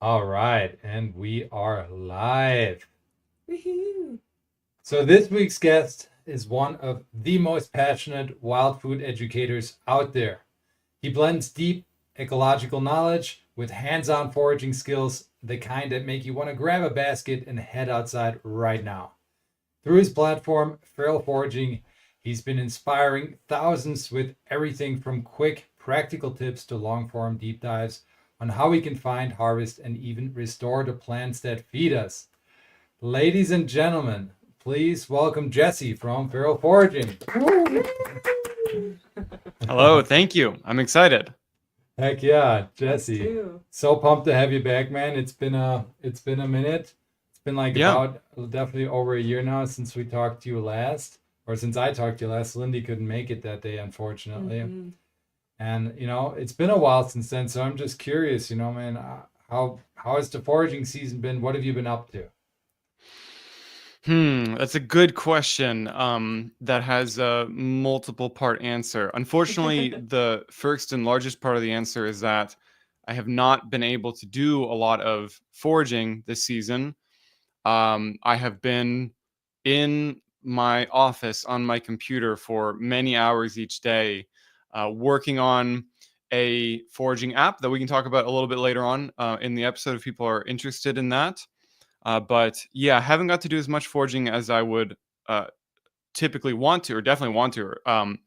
All right, and we are live. Woohoo! So, this week's guest is one of the most passionate wild food educators out there. He blends deep ecological knowledge with hands on foraging skills, the kind that make you want to grab a basket and head outside right now. Through his platform, Feral Foraging, he's been inspiring thousands with everything from quick, practical tips to long form deep dives on how we can find, harvest, and even restore the plants that feed us. Ladies and gentlemen, please welcome Jesse from Feral Foraging. Hello, thank you. I'm excited. Heck yeah, Us Jesse. too. So pumped to have you back, man. It's been a minute. It's been like Yeah. about definitely over a year now since we talked to you last, or since I talked to you last. Lindy couldn't make it that day, unfortunately. hmm And it's been a while since then, so I'm just curious, man, how has the foraging season been? What have you been up to? That's a good question. That has a multiple part answer. Unfortunately, the first and largest part of the answer is that I have not been able to do a lot of foraging this season. I have been in my office on my computer for many hours each day, working on a foraging app that we can talk about a little bit later on in the episode if people are interested in that. But yeah, I haven't got to do as much foraging as I would uh, typically want to, or definitely want to.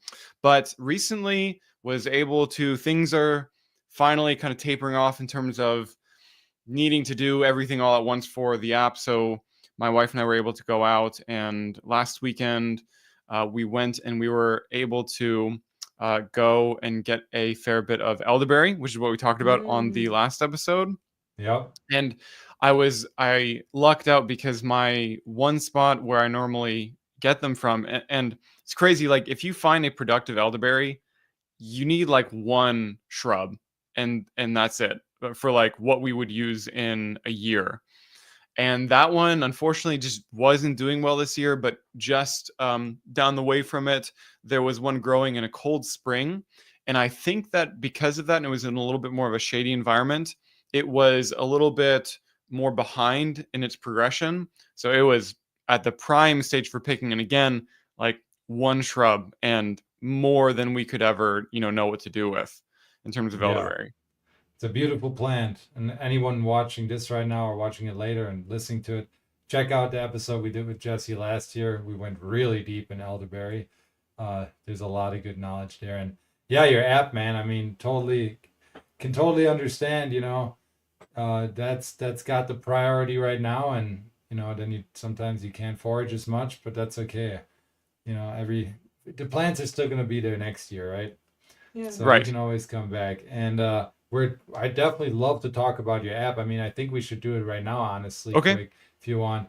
But recently was able to, things are finally kind of tapering off in terms of needing to do everything all at once for the app. So my wife and I were able to go out, and last weekend we went and we were able to go and get a fair bit of elderberry, which is what we talked about on the Mm. last episode. Yep. And I lucked out because my one spot where I normally get them from, and it's crazy. Like if you find a productive elderberry, you need like one shrub, and that's it for like what we would use in a year. And that one unfortunately just wasn't doing well this year. But just down the way from it, there was one growing in a cold spring, and I think that because of that, and it was in a little bit more of a shady environment, it was a little bit more behind in its progression. So it was at the prime stage for picking, and again, like one shrub and more than we could ever know what to do with in terms of Yeah. elderberry. It's a beautiful plant. And anyone watching this right now or watching it later and listening to it, check out the episode we did with Jesse last year. We went really deep in elderberry. There's a lot of good knowledge there. And yeah, your app, man, I mean, totally understand, that's got the priority right now. And, then sometimes you can't forage as much, but that's okay. The plants are still going to be there next year, right? Yeah. So you Right. can always come back. And I definitely love to talk about your app. I mean, I think we should do it right now, honestly, Okay. quick, if you want,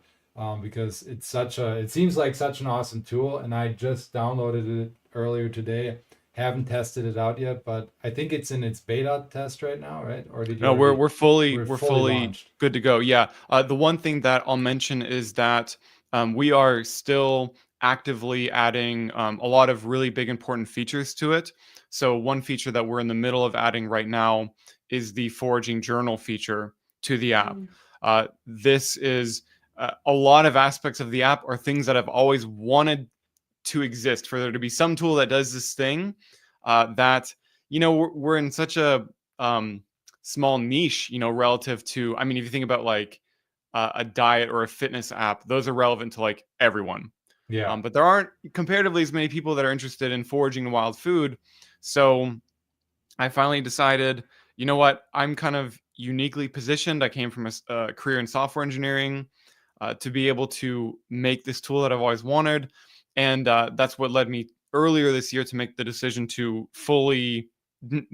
because it seems like such an awesome tool. And I just downloaded it earlier today. Haven't tested it out yet, but I think it's in its beta test right now, right? Or did you No, we're already? we're fully We're we're fully fully launched. good to go. Yeah. The one thing that I'll mention is that we are still actively adding a lot of really big important features to it. So one feature that we're in the middle of adding right now is the foraging journal feature to the app. Mm. This is a lot of aspects of the app are things that I've always wanted to exist, for there to be some tool that does this thing that we're in such a um, small niche, relative to, I mean, if you think about like a diet or a fitness app, those are relevant to like everyone. Yeah. But there aren't comparatively as many people that are interested in foraging wild food. So I finally decided, you know what, I'm kind of uniquely positioned. I came from a career in software engineering to be able to make this tool that I've always wanted. And that's what led me earlier this year to make the decision to fully,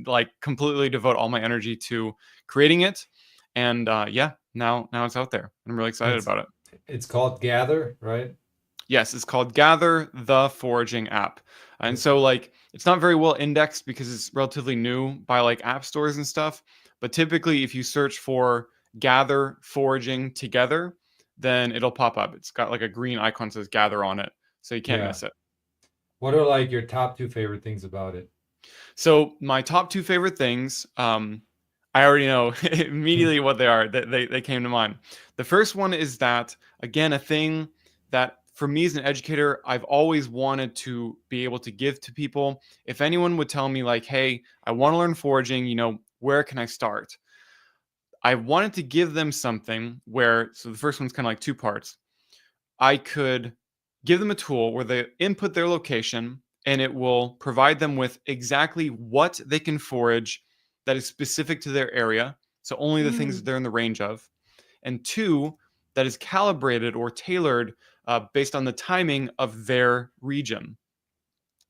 like, completely devote all my energy to creating it. And yeah, now it's out there. I'm really excited It's about it. it's called Gather, right? Yes, it's called Gather the Foraging App. And so like it's not very well indexed because it's relatively new by like app stores and stuff. But typically if you search for Gather Foraging together, then it'll pop up. It's got like a green icon that says Gather on it. So you can't Yeah. miss it. What are like your top two favorite things about it? So my top two favorite things, I already know immediately what they are. They came to mind. The first one is that, again, a thing that for me as an educator, I've always wanted to be able to give to people. If anyone would tell me, like, hey, I want to learn foraging, where can I start? I wanted to give them something where, so the first one's kind of like two parts. I could give them a tool where they input their location and it will provide them with exactly what they can forage that is specific to their area. So only the things that Mm. they're in the range of. And two, that is calibrated or tailored based on the timing of their region.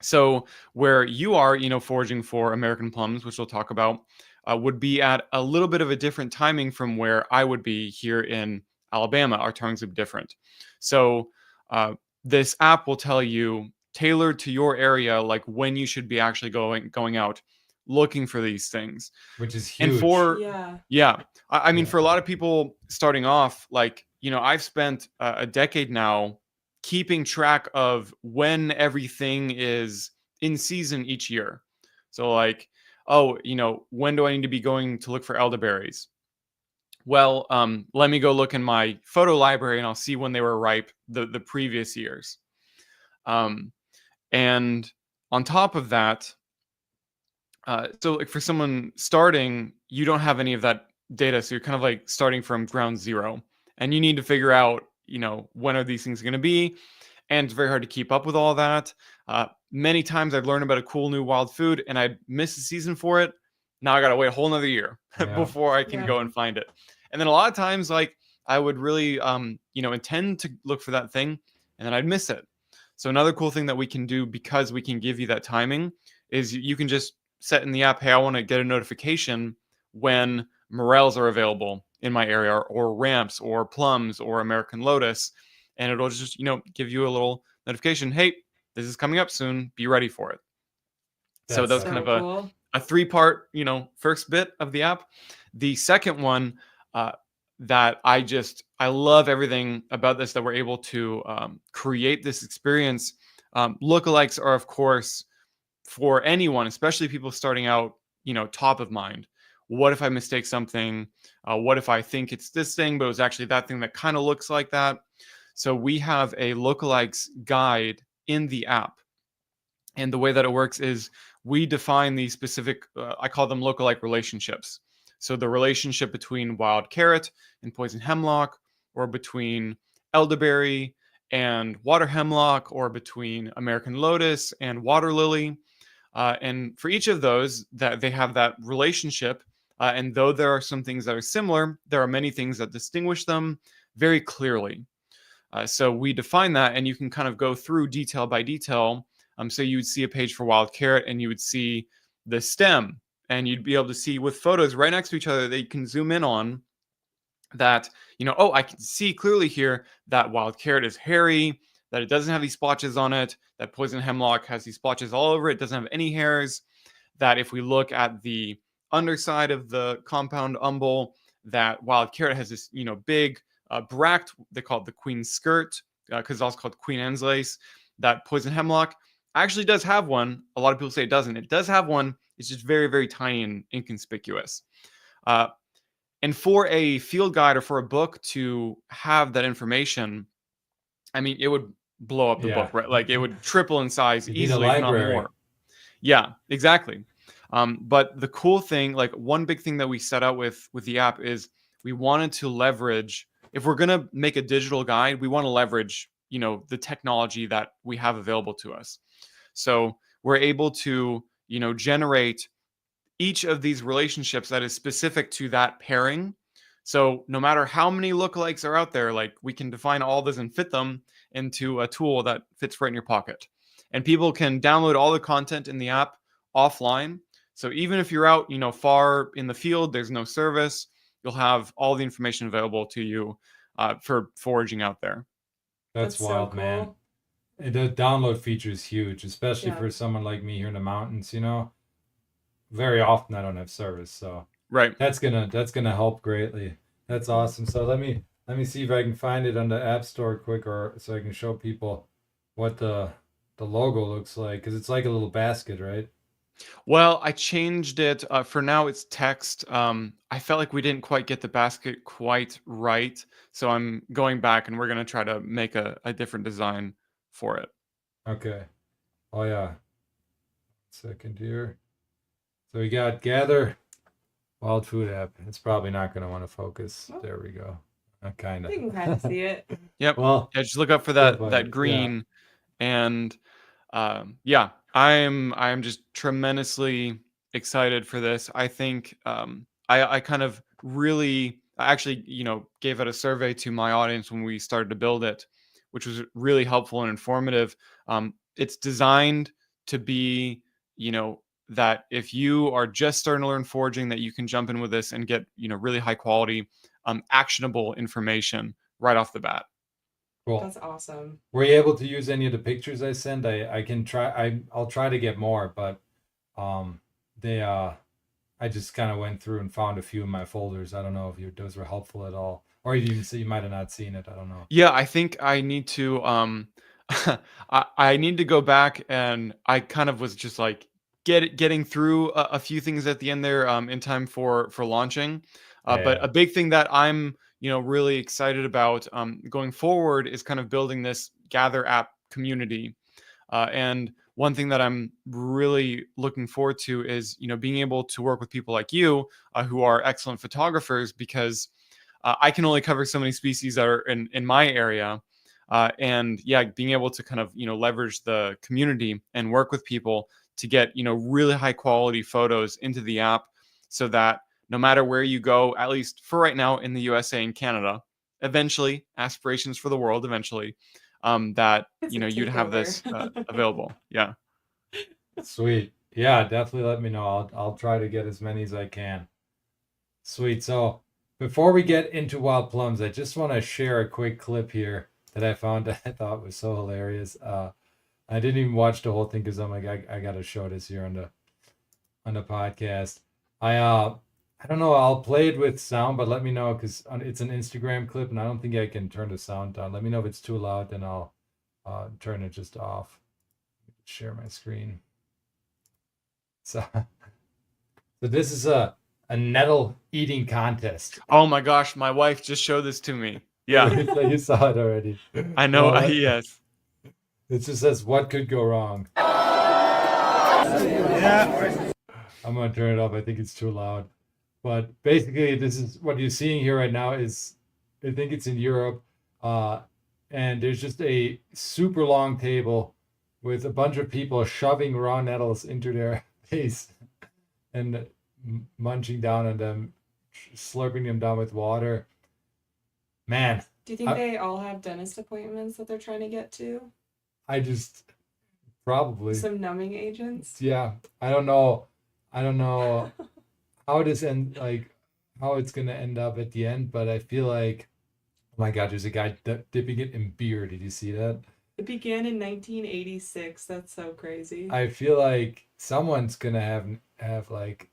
So where you are, foraging for American plums, which we'll talk about, would be at a little bit of a different timing from where I would be here in Alabama. Our timings would be different. So uh, this app will tell you tailored to your area, like when you should be actually going out looking for these things. which is And huge. for Yeah. yeah, I mean, Yeah. for a lot of people starting off, like, I've spent a decade now keeping track of when everything is in season each year. So, like, oh, when do I need to be going to look for elderberries? Well, let me go look in my photo library and I'll see when they were ripe the previous years. Um, and on top of that, so like for someone starting, you don't have any of that data, so you're kind of like starting from ground zero, and you need to figure out, when are these things going to be, and it's very hard to keep up with all that. Many times I'd learn about a cool new wild food, and I'd miss the season for it. Now I got to wait a whole another year Yeah. before I can Yeah. go and find it. And then a lot of times, like I would really, intend to look for that thing, and then I'd miss it. So another cool thing that we can do, because we can give you that timing, is you can just set in the app, hey, I want to get a notification when morels are available in my area, or ramps or plums or American lotus, and it'll just give you a little notification, hey, this is coming up soon, be ready for it. So That's that's kind So of cool. a three-part first bit of the app. The second one, that I love everything about this, that we're able to create this experience. Lookalikes are, of course, for anyone, especially people starting out, top of mind. What if I mistake something? What if I think it's this thing, but it was actually that thing that kind of looks like that? So we have a lookalikes guide in the app. And the way that it works is we define these specific, I call them lookalike relationships. So the relationship between wild carrot and poison hemlock, or between elderberry and water hemlock, or between American lotus and water lily. And for each of those, that they have that relationship. And though there are some things that are similar, there are many things that distinguish them very clearly. So we define that, and you can kind of go through detail by detail. So you would see a page for wild carrot, and you would see the stem, and you'd be able to see with photos right next to each other that you can zoom in on, that, oh, I can see clearly here that wild carrot is hairy, that it doesn't have these splotches on it, that poison hemlock has these splotches all over it, doesn't have any hairs, that if we look at the underside of the compound umbel, that wild carrot has this, big bract, they call it the queen skirt, because it's also called queen anne's lace, that poison hemlock actually does have one. A lot of people say it doesn't. It does have one. It's just very, very tiny and inconspicuous. Uh, and for a field guide or for a book to have that information, I mean, it would blow up the Yeah. book, right? Like it would triple in size You need a easily, if not library. more. Yeah, exactly. But the cool thing, like one big thing that we set out with the app, is we wanted to leverage, if we're gonna make a digital guide, we want to leverage, the technology that we have available to us. So we're able to, generate each of these relationships that is specific to that pairing. So no matter how many lookalikes are out there, like we can define all those and fit them into a tool that fits right in your pocket. And people can download all the content in the app offline. So even if you're out, far in the field, there's no service, you'll have all the information available to you for foraging out there. That's That's so wild, man. cool. The download feature is huge, especially Yeah. for someone like me here in the mountains. Very often I don't have service, so Right. that's gonna help greatly. That's awesome. So let me see if I can find it on the App Store quick, or so I can show people what the logo looks like, because it's like a little basket, right? Well, I changed it. For now, it's text. I felt like we didn't quite get the basket quite right, so I'm going back and we're gonna try to make a different design for it. Okay. Oh yeah. Second here. So we got Gather Wild Food App. It's probably not going to want to focus. Oh. There we go. Kind of. You can kind of see it. Yep. Well, Yeah, just look up for still that funny. green, and yeah, I'm just tremendously excited for this. I think I kind of really I actually gave out a survey to my audience when we started to build it, which was really helpful and informative. It's designed to be that if you are just starting to learn foraging, that you can jump in with this and get really high quality actionable information right off the bat. Cool. That's awesome. Were you able to use any of the pictures I sent? I can try. I'll try to get more, but they I just kind of went through and found a few in my folders. I don't know if those were helpful at all, or you even see you might have not seen it. I don't know. Yeah, I think I need to I need to go back, and I kind of was just like getting through a few things at the end there in time for launching. But Yeah. a big thing that I'm really excited about going forward is kind of building this Gather app community. And one thing that I'm really looking forward to is being able to work with people like you who are excellent photographers, because I can only cover so many species that are in my area. And yeah, being able to kind of leverage the community and work with people to get really high quality photos into the app, so that no matter where you go, at least for right now in the USA and Canada, eventually aspirations for the world eventually, that It's a you'd have this takeover. available. Yeah. Sweet. Yeah, definitely let me know. I'll try to get as many as I can. Sweet. So before we get into wild plums, I just want to share a quick clip here that I found that I thought was so hilarious. I didn't even watch the whole thing because I'm like, I gotta show this here on the podcast. I don't know. I'll play it with sound, but let me know because it's an Instagram clip, and I don't think I can turn the sound down. Let me know if it's too loud, then I'll turn it just off. Share my screen. So, so this is a nettle eating contest. Oh my gosh, my wife just showed this to me. Yeah, So you saw it already. I know. Well, Yes. it just says, "What could go wrong?" Yeah. I'm gonna turn it off. I think it's too loud. But basically, this is what you're seeing here right now. Is I think it's in Europe, and there's just a super long table with a bunch of people shoving raw nettles into their face and munching down on them, slurping them down with water. Man, Do you think they all have dentist appointments that they're trying to get to? I just probably Some numbing agents? yeah. I don't know how this end like how it's gonna end up at the end, but I feel like oh my god, there's a guy dipping it in beer. Did you see that? It began in 1986. That's so crazy. I feel like someone's gonna have like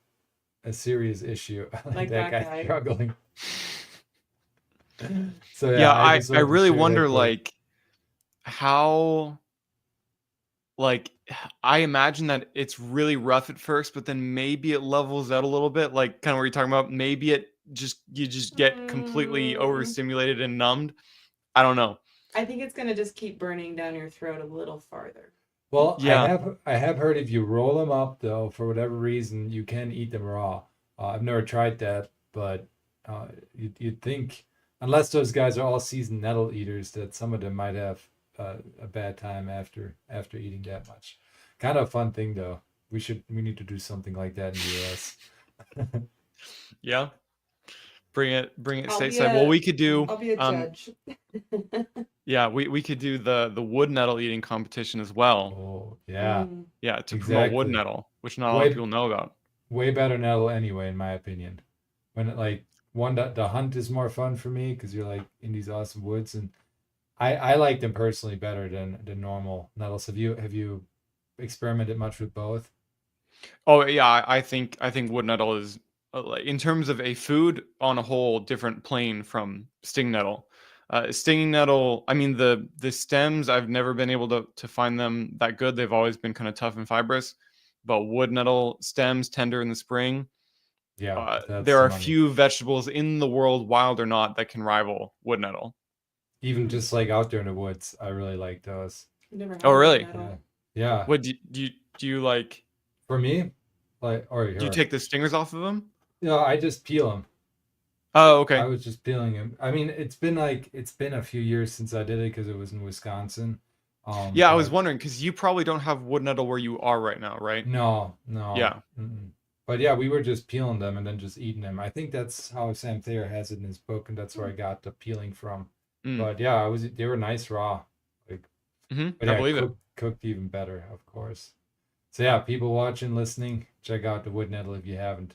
a serious issue Like that that guy guy. struggling. So Yeah, I I just wanted to really share that wonder clip. like how, like, I imagine that it's really rough at first, but then maybe it levels out a little bit, like kind of what you're talking about. Maybe you just get completely overstimulated and numbed. I don't know. I think it's gonna just keep burning down your throat a little farther. Well, Yeah. I have heard if you roll them up though, for whatever reason, you can eat them raw. I've never tried that, but you'd think unless those guys are all seasoned nettle eaters, that some of them might have a bad time after eating that much. Kind of a fun thing though. We need to do something like that in the U.S. Yeah. Bring it I'll be stateside. Well, a- we could do I'll be a judge. yeah, we could do the wood nettle eating competition as well. Oh yeah, Yeah, to promote wood exactly. nettle, which not a lot of Way people know about. way better nettle anyway, in my opinion. When it like one the hunt is more fun for me because you're like in these awesome woods, and I like them personally better than normal nettles. Have you experimented much with both? Oh yeah, I think wood nettle is like, in terms of a food, on a whole different plane from sting nettle. Stinging nettle, I mean the stems, I've never been able to find them that good. They've always been kind of tough and fibrous. but wood nettle stems tender in the spring. Yeah, that's There the are money. few vegetables in the world, wild or not, that can rival wood nettle. Even just like out there in the woods, I really like those. Never had Oh, a wood really? Yeah, nettle. yeah. What do you like? For me, like, or Do you her, take the stingers off of them? I just peel them. Oh, I okay. was just peeling them. I mean, it's been a few years since I did it because it was in Wisconsin. Yeah, I was But wondering because you probably don't have wood nettle where you are right now, right? no, no. Yeah. Mm-mm. But yeah, we were just peeling them and then just eating them. I think that's how Sam Thayer has it in his book, and that's where I got the peeling from. Mm. But yeah, they were nice raw. Like, but I yeah, believe it. cooked even better, of course. So yeah, people watching, listening, check out the wood nettle if you haven't.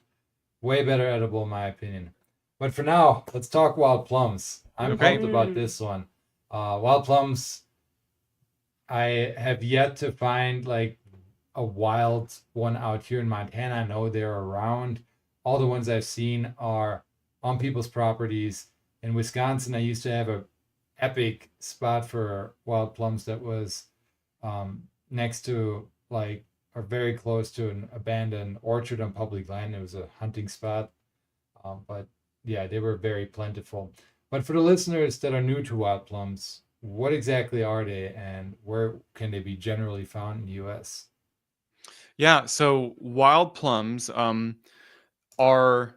Way better edible in my opinion. But for now, let's talk wild plums. I'm Okay. pumped about this one. Wild plums, I have yet to find like a wild one out here in Montana. I know they're around. All the ones I've seen are on people's properties. In Wisconsin, I used to have a epic spot for wild plums that was next to like or very close to an abandoned orchard on public land. It was a hunting spot, but yeah, they were very plentiful. But for the listeners that are new to wild plums, what exactly are they, and where can they be generally found in the U.S.? Yeah. So wild plums are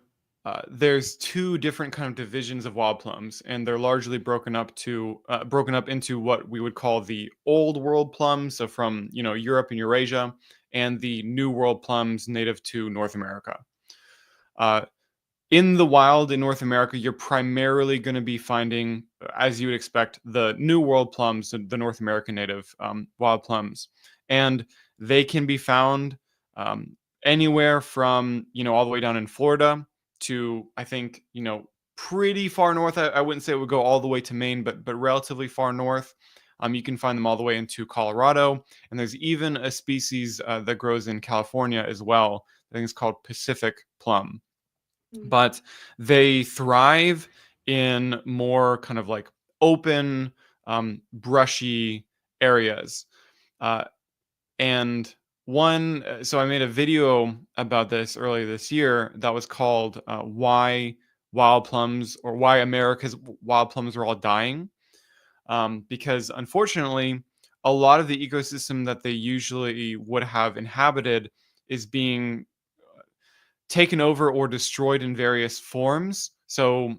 there's two different kind of divisions of wild plums, and they're largely broken up into what we would call the old world plums, so from Europe and Eurasia, and the new world plums native to North America. Uh, in the wild in North America, you're primarily going to be finding, as you would expect, the New World plums, the North American native wild plums, and they can be found um, anywhere from all the way down in Florida to I think pretty far north. I wouldn't say it would go all the way to Maine, but relatively far north. You can find them all the way into Colorado, and there's even a species that grows in California as well. I think it's called Pacific plum, Mm. but they thrive in more kind of like open, brushy areas. Uh, and so I made a video about this earlier this year that was called "Why Wild Plums" or "Why America's Wild Plums Are All Dying," because unfortunately, a lot of the ecosystem that they usually would have inhabited is being taken over or destroyed in various forms. So,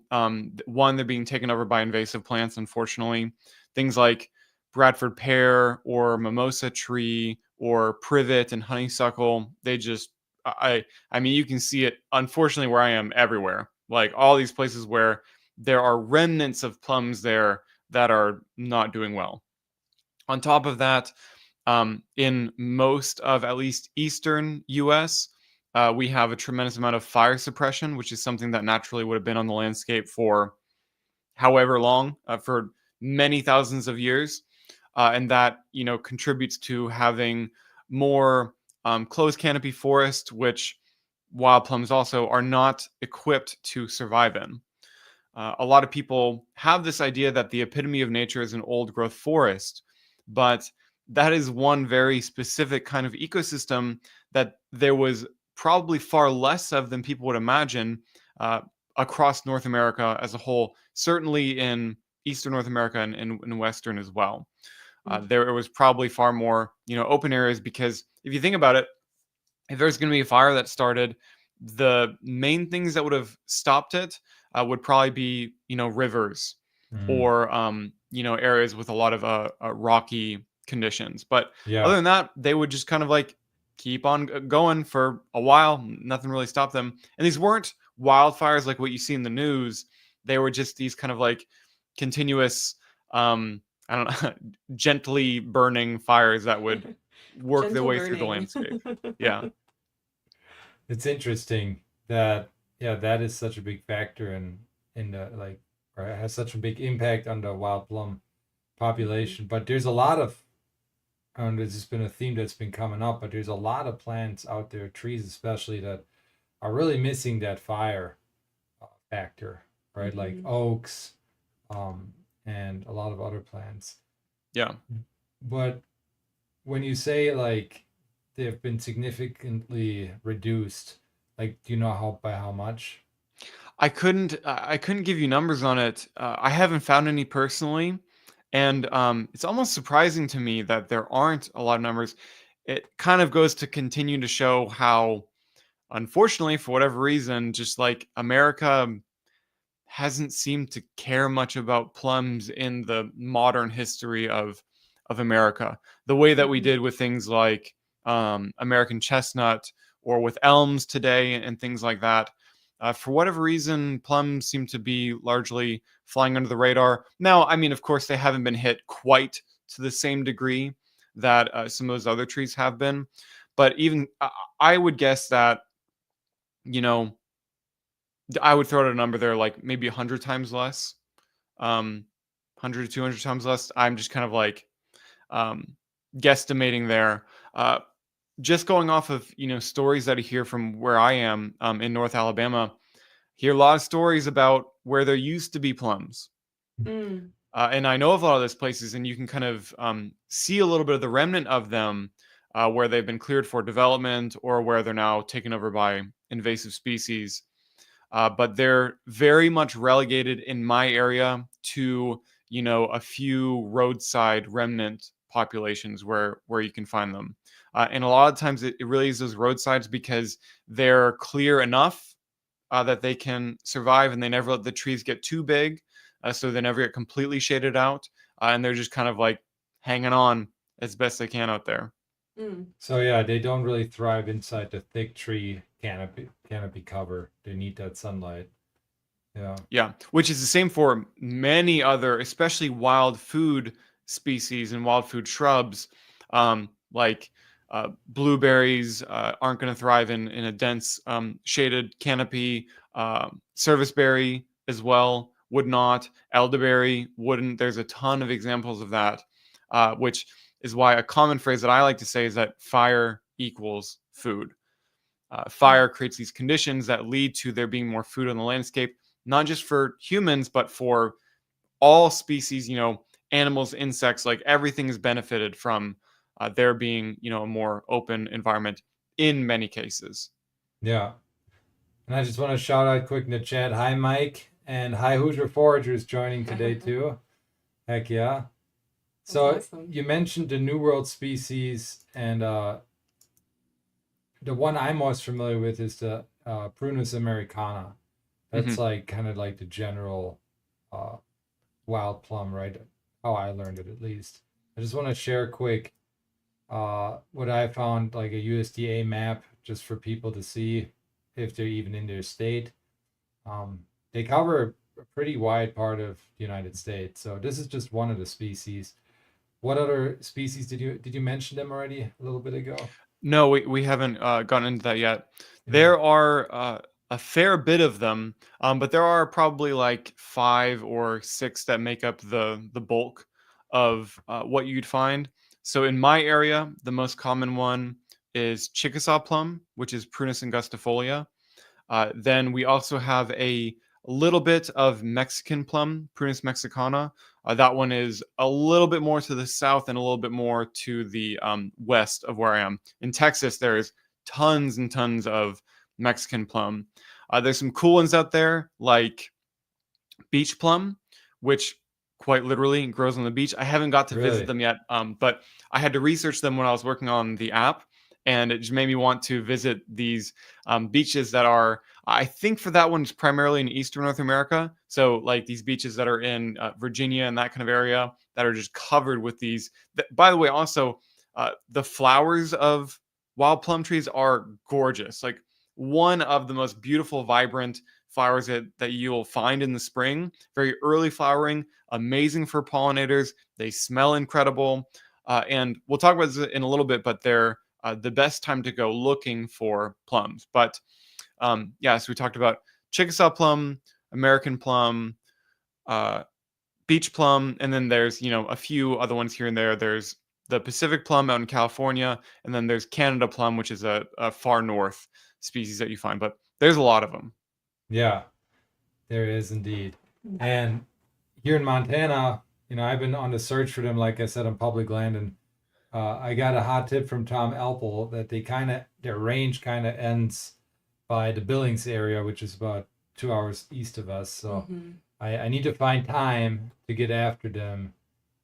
one, they're being taken over by invasive plants, unfortunately. Things like Bradford pear or mimosa tree or privet and honeysuckle, they just, I mean, you can see it, unfortunately, where I am everywhere. Like all these places where there are remnants of plums there that are not doing well. On top of that, in most of at least eastern US, we have a tremendous amount of fire suppression, which is something that naturally would have been on the landscape for however long, for many thousands of years, and that contributes to having more closed canopy forest, which wild plums also are not equipped to survive in. A lot of people have this idea that the epitome of nature is an old growth forest, but that is one very specific kind of ecosystem that there was probably far less of than people would imagine uh, across North America as a whole, certainly in Eastern North America and in Western as well. Mm. There was probably far more, open areas because if you think about it, if there's going to be a fire that started, the main things that would have stopped it would probably be, rivers Mm, or, areas with a lot of rocky conditions. But other yeah. than that, they would just kind of like keep on going for a while. Nothing really stopped them. And these weren't wildfires like what you see in the news. They were just these kind of like continuous, I don't know, gently burning fires that would work their Gentle way through the burning. landscape. Yeah. It's interesting that yeah, that is such a big factor in the like or has such a big impact on the wild plum Mhm. population. But there's a lot of and there's just been a theme that's been coming up, but there's a lot of plants out there, trees especially, that are really missing that fire factor, right? Like Mhm. oaks, and a lot of other plants. Yeah. But when you say like they've been significantly reduced. Like, do you know by how much? I couldn't give you numbers on it. I haven't found any personally, and it's almost surprising to me that there aren't a lot of numbers. It kind of goes to continue to show how, unfortunately, for whatever reason, just like America hasn't seemed to care much about plums in the modern history of America, the way that we Mhm. did with things like American chestnut or with elms today and things like that. For whatever reason, plums seem to be largely flying under the radar. Now, I mean, of course, they haven't been hit quite to the same degree that some of those other trees have been, but even I would guess that you know I would throw out a number there like maybe 100 times less, 100 to 200 times less. I'm just kind of like um, guesstimating there. Uh, just going off of stories that I hear from where I am in North Alabama, hear a lot of stories about where there used to be plums. Mm. And I know of a lot of those places, and you can kind of see a little bit of the remnant of them where they've been cleared for development or where they're now taken over by invasive species. But they're very much relegated in my area to a few roadside remnant populations where you can find them, and a lot of times it really is those roadsides because they're clear enough that they can survive and they never let the trees get too big, so they never get completely shaded out, and they're just kind of like hanging on as best they can out there. Mm. So yeah, they don't really thrive inside the thick tree canopy cover. They need that sunlight. Yeah. Yeah, which is the same for many other, especially wild food species and wild food shrubs, like blueberries aren't going to thrive in a dense shaded canopy. Serviceberry as well would not. Elderberry wouldn't. There's a ton of examples of that, which is why a common phrase that I like to say is that fire equals food. Fire creates these conditions that lead to there being more food on the landscape, not just for humans, but for all species, animals, insects, like everything is benefited from there being, a more open environment in many cases. Yeah. And I just want to shout out quick in the chat. Hi, Mike. And hi, Hoosier Foragers joining today, too. Heck yeah. So That's awesome. you mentioned the New World species, and the one I'm most familiar with is the Prunus americana. That's Mhm. like kind of like the general uh, wild plum, right? How I learned it, at least. I just want to share quick what I found, like a USDA map, just for people to see if they're even in their state. They cover a pretty wide part of the United States, so this is just one of the species. What other species did you mention them already a little bit ago? No, we haven't gotten into that yet. Yeah. There are a fair bit of them, but there are probably like 5 or 6 that make up the bulk of what you'd find. So in my area, the most common one is Chickasaw plum, which is Prunus angustifolia. Then we also have a little bit of Mexican plum, Prunus mexicana. That one is a little bit more to the south and a little bit more to the west of where I am. In Texas, there's tons and tons of Mexican plum. There's some cool ones out there like beach plum, which quite literally grows on the beach. I haven't got to visit Really? them yet, but I had to research them when I was working on the app, and it just made me want to visit these beaches that are. I think for that one, it's primarily in Eastern North America. So, like these beaches that are in Virginia and that kind of area that are just covered with these. By the way, also the flowers of wild plum trees are gorgeous. Like one of the most beautiful, vibrant flowers that you'll find in the spring. Very early flowering, amazing for pollinators. They smell incredible. And we'll talk about this in a little bit, but they're the best time to go looking for plums. But yeah, so we talked about Chickasaw plum, American plum, uh, beach plum, and then there's, a few other ones here and there. There's the Pacific plum out in California, and then there's Canada plum, which is a far north species that you find. But there's a lot of them. Yeah, there is indeed. And here in Montana, I've been on the search for them, like I said, on public land, and I got a hot tip from Tom Elpel that their range kind of ends by the Billings area, which is about 2 hours east of us. So Mm-hmm. I need to find time to get after them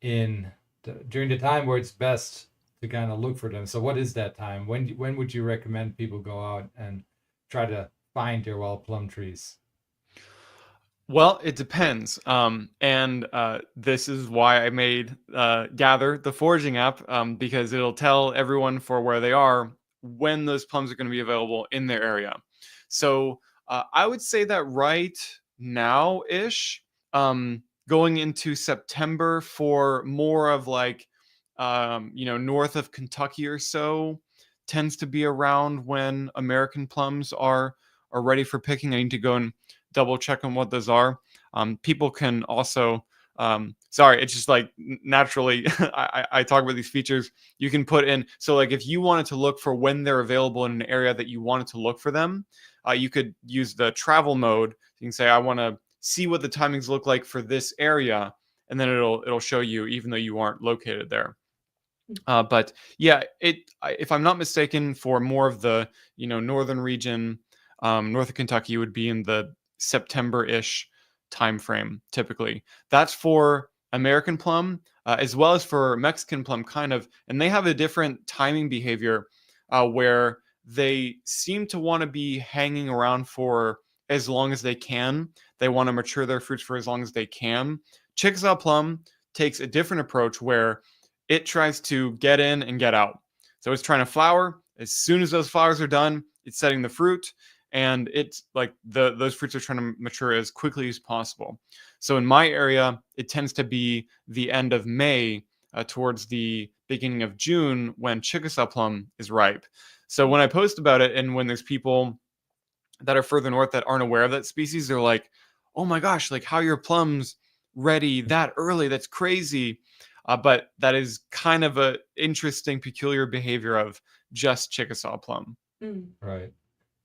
during the time where it's best to kind of look for them. So what is that time? When would you recommend people go out and try to find their wild plum trees? Well, it depends. And this is why I made Gather, the foraging app, because it'll tell everyone for where they are when those plums are going to be available in their area. So I would say that right now ish, going into September for more of like, north of Kentucky or so, tends to be around when American plums are ready for picking. I need to go and double check on what those are. People can also, sorry, it's just like naturally, I talk about these features. You can put in, so like if you wanted to look for when they're available in an area that you wanted to look for them, you could use the travel mode. You can say, I want to see what the timings look like for this area, and then it'll show you even though you aren't located there. But yeah, if I'm not mistaken, for more of the northern region, north of Kentucky would be in the September-ish time frame typically. That's for American plum, as well as for Mexican plum, kind of, and they have a different timing behavior where they seem to want to be hanging around for as long as they can. They want to mature their fruits for as long as they can. Chickasaw plum takes a different approach where it tries to get in and get out. So it's trying to flower. As soon as those flowers are done, it's setting the fruit, and it's like those fruits are trying to mature as quickly as possible. So in my area, it tends to be the end of May towards the beginning of June when Chickasaw plum is ripe. So when I post about it, and when there's people that are further north that aren't aware of that species, they're like, "Oh my gosh, like how are your plums ready that early? That's crazy." But that is kind of a interesting, peculiar behavior of just Chickasaw plum. Mm. Right.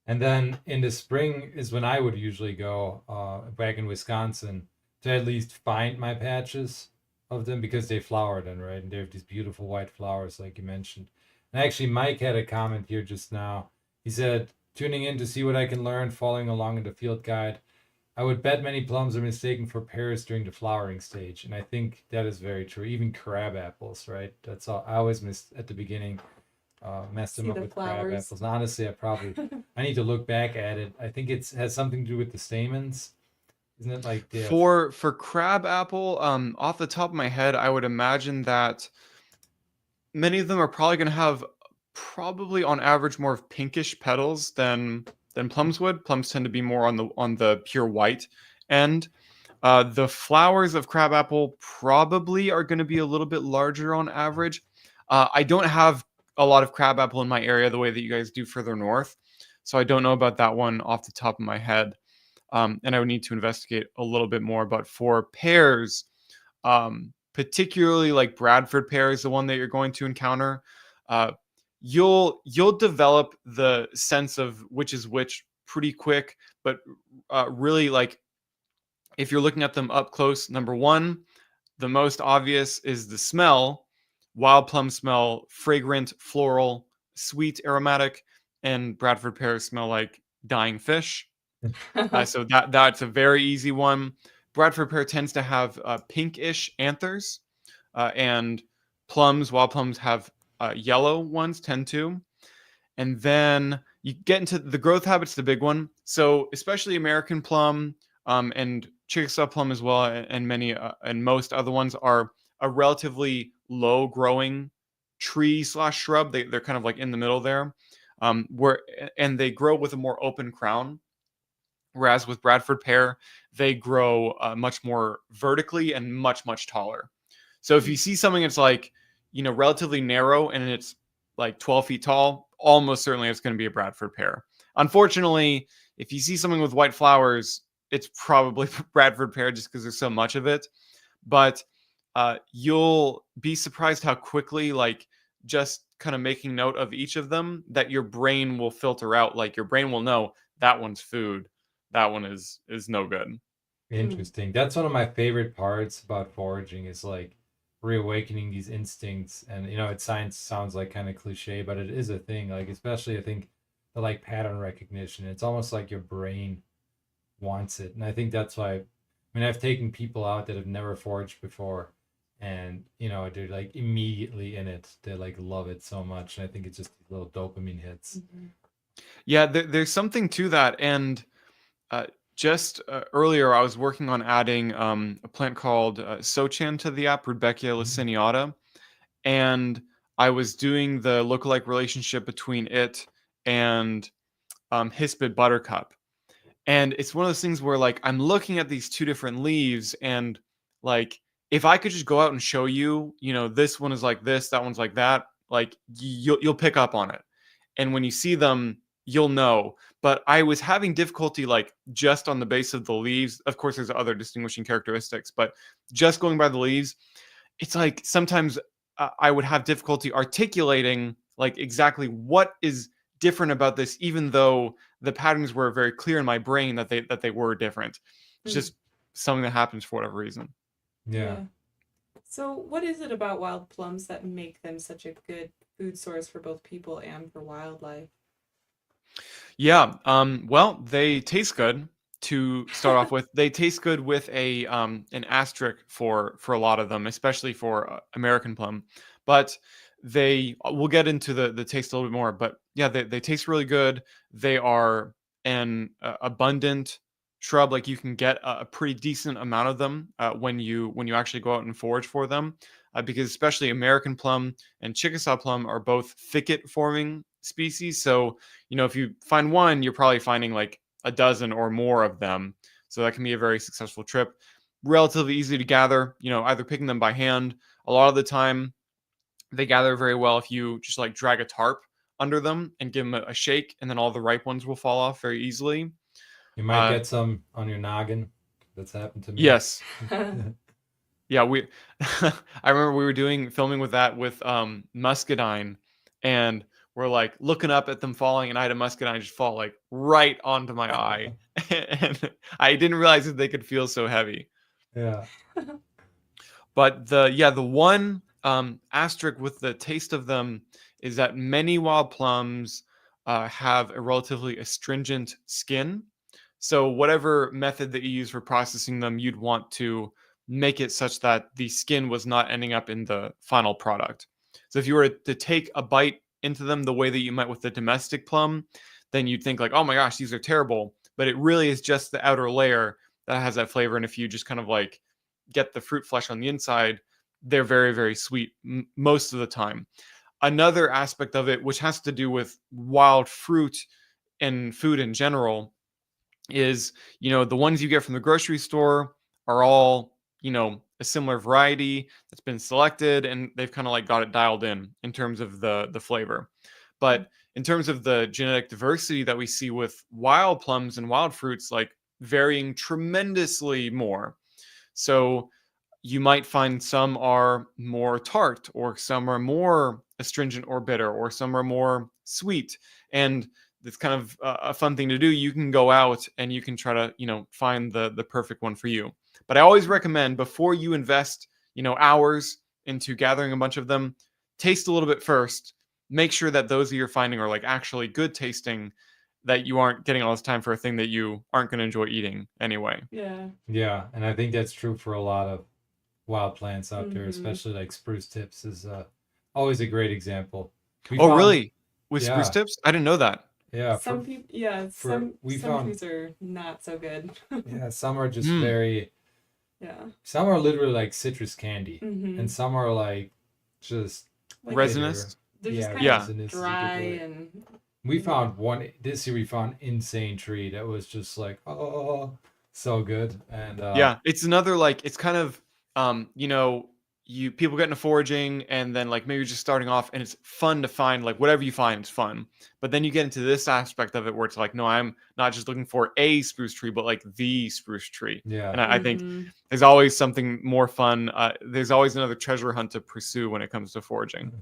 And then in the spring is when I would usually go back in Wisconsin to at least find my patches of them because they flower then, right? And they have these beautiful white flowers, like you mentioned. And actually, Mike had a comment here just now. He said, tuning in to see what I can learn, following along in the field guide. I would bet many plums are mistaken for pears during the flowering stage. And I think that is very true. Even crab apples, right? That's all. I always miss at the beginning messed them See up the with crab flowers. apples. And honestly, I need to look back at it. I think it has something to do with the stamens, isn't it? Like they have. For crab apple, off the top of my head, I would imagine that many of them are probably going to have, probably on average, more of pinkish petals than plums would. Plums tend to be more on the pure white end. The flowers of crabapple probably are going to be a little bit larger on average. I don't have a lot of crabapple in my area the way that you guys do further north, so I don't know about that one off the top of my head. And I would need to investigate a little bit more. But for pears, particularly like Bradford pear is the one that you're going to encounter. Uh, you'll develop the sense of which is which pretty quick, but really like if you're looking at them up close, number one, the most obvious is the smell. Wild plums smell fragrant, floral, sweet, aromatic, and Bradford pears smell like dying fish. So that's a very easy one. Bradford pear tends to have pinkish anthers, and wild plums have yellow ones, tend to. And then you get into the growth habits, the big one. So especially American plum, and Chickasaw plum as well, and many and most other ones are a relatively low growing tree slash shrub. They're kind of like in the middle there, where and they grow with a more open crown. Whereas with Bradford pear, they grow much more vertically and much taller. So if you see something that's like, relatively narrow and it's like 12 feet tall, almost certainly it's going to be a Bradford pear. Unfortunately, if you see something with white flowers, it's probably Bradford pear just because there's so much of it. But you'll be surprised how quickly, like, just kind of making note of each of them, that your brain will filter out. Like your brain will know that one's food, that one is no good. Mm. Interesting. That's one of my favorite parts about foraging is like reawakening these instincts. And you know, it science sounds like kind of cliche, but it is a thing. Like especially I think the like pattern recognition. It's almost like your brain wants it. And I think that's why, I mean, I've taken people out that have never foraged before, and you know, they're like immediately in it. They like love it so much. And I think it's just these little dopamine hits. Mm-hmm. Yeah, there's something to that. And just earlier, I was working on adding a plant called Sochan to the app, Rudbeckia laciniata, and I was doing the lookalike relationship between it and Hispid buttercup. And it's one of those things where like I'm looking at these two different leaves, and like if I could just go out and show you, you know, this one is like this, that one's like that, like you'll pick up on it. And when you see them, you'll know. But I was having difficulty like just on the base of the leaves. Of course, there's other distinguishing characteristics, but just going by the leaves, it's like sometimes I would have difficulty articulating like exactly what is different about this, even though the patterns were very clear in my brain that they were different. It's just something that happens for whatever reason. Yeah. So, what is it about wild plums that make them such a good food source for both people and for wildlife? Yeah. Well, they taste good to start off with. They taste good with a an asterisk for a lot of them, especially for American plum. But they we'll get into the taste a little bit more. But yeah, they taste really good. They are an abundant shrub. Like you can get a pretty decent amount of them when you actually go out and forage for them. Because especially American plum and Chickasaw plum are both thicket forming species. So you know, if you find one, you're probably finding like a dozen or more of them. So that can be a very successful trip. Relatively easy to gather, you know, either picking them by hand. A lot of the time, they gather very well if you just like drag a tarp under them and give them a shake, and then all the ripe ones will fall off very easily. You might get some on your noggin. That's happened to me. Yes. Yeah, we I remember we were filming with that with muscadine, and we're like looking up at them falling, and I had a muscadine just fall like right onto my eye. And I didn't realize that they could feel so heavy. Yeah. But the one asterisk with the taste of them is that many wild plums have a relatively astringent skin. So whatever method that you use for processing them, you'd want to make it such that the skin was not ending up in the final product. So if you were to take a bite into them the way that you might with the domestic plum, then you'd think like, oh my gosh, these are terrible. But it really is just the outer layer that has that flavor. And if you just kind of like get the fruit flesh on the inside, they're very, very sweet most of the time. Another aspect of it, which has to do with wild fruit and food in general, is, you know, the ones you get from the grocery store are all, you know, a similar variety that's been selected, and they've kind of like got it dialed in terms of the flavor. But in terms of the genetic diversity that we see with wild plums and wild fruits, like varying tremendously more. So you might find some are more tart, or some are more astringent or bitter, or some are more sweet. And it's kind of a fun thing to do. You can go out and you can try to, you know, find the perfect one for you. But I always recommend, before you invest, you know, hours into gathering a bunch of them, taste a little bit first. Make sure that those that you're finding are like actually good tasting, that you aren't getting all this time for a thing that you aren't going to enjoy eating anyway. Yeah. Yeah, and I think that's true for a lot of wild plants out there, Mhm. especially like spruce tips is always a great example. We Oh, found- really? With Yeah. spruce tips? I didn't know that. Yeah, Some people, yeah, some found- trees are not so good. yeah, some are just Mm. very, Yeah. some are literally like citrus candy, Mm-hmm. and some are like just Like Resinous? They're yeah, just kind Yeah. of resinous is a good dry word. and We found one this year. We found insane tree that was just like, oh, so good. And Yeah, it's another like, it's kind of you know, you people get into foraging, and then like maybe you're just starting off, and it's fun to find like whatever you find is fun. But then you get into this aspect of it where it's like, no, I'm not just looking for a spruce tree, but like the spruce tree. yeah, And I think Mhm. there's always something more fun. There's always another treasure hunt to pursue when it comes to foraging.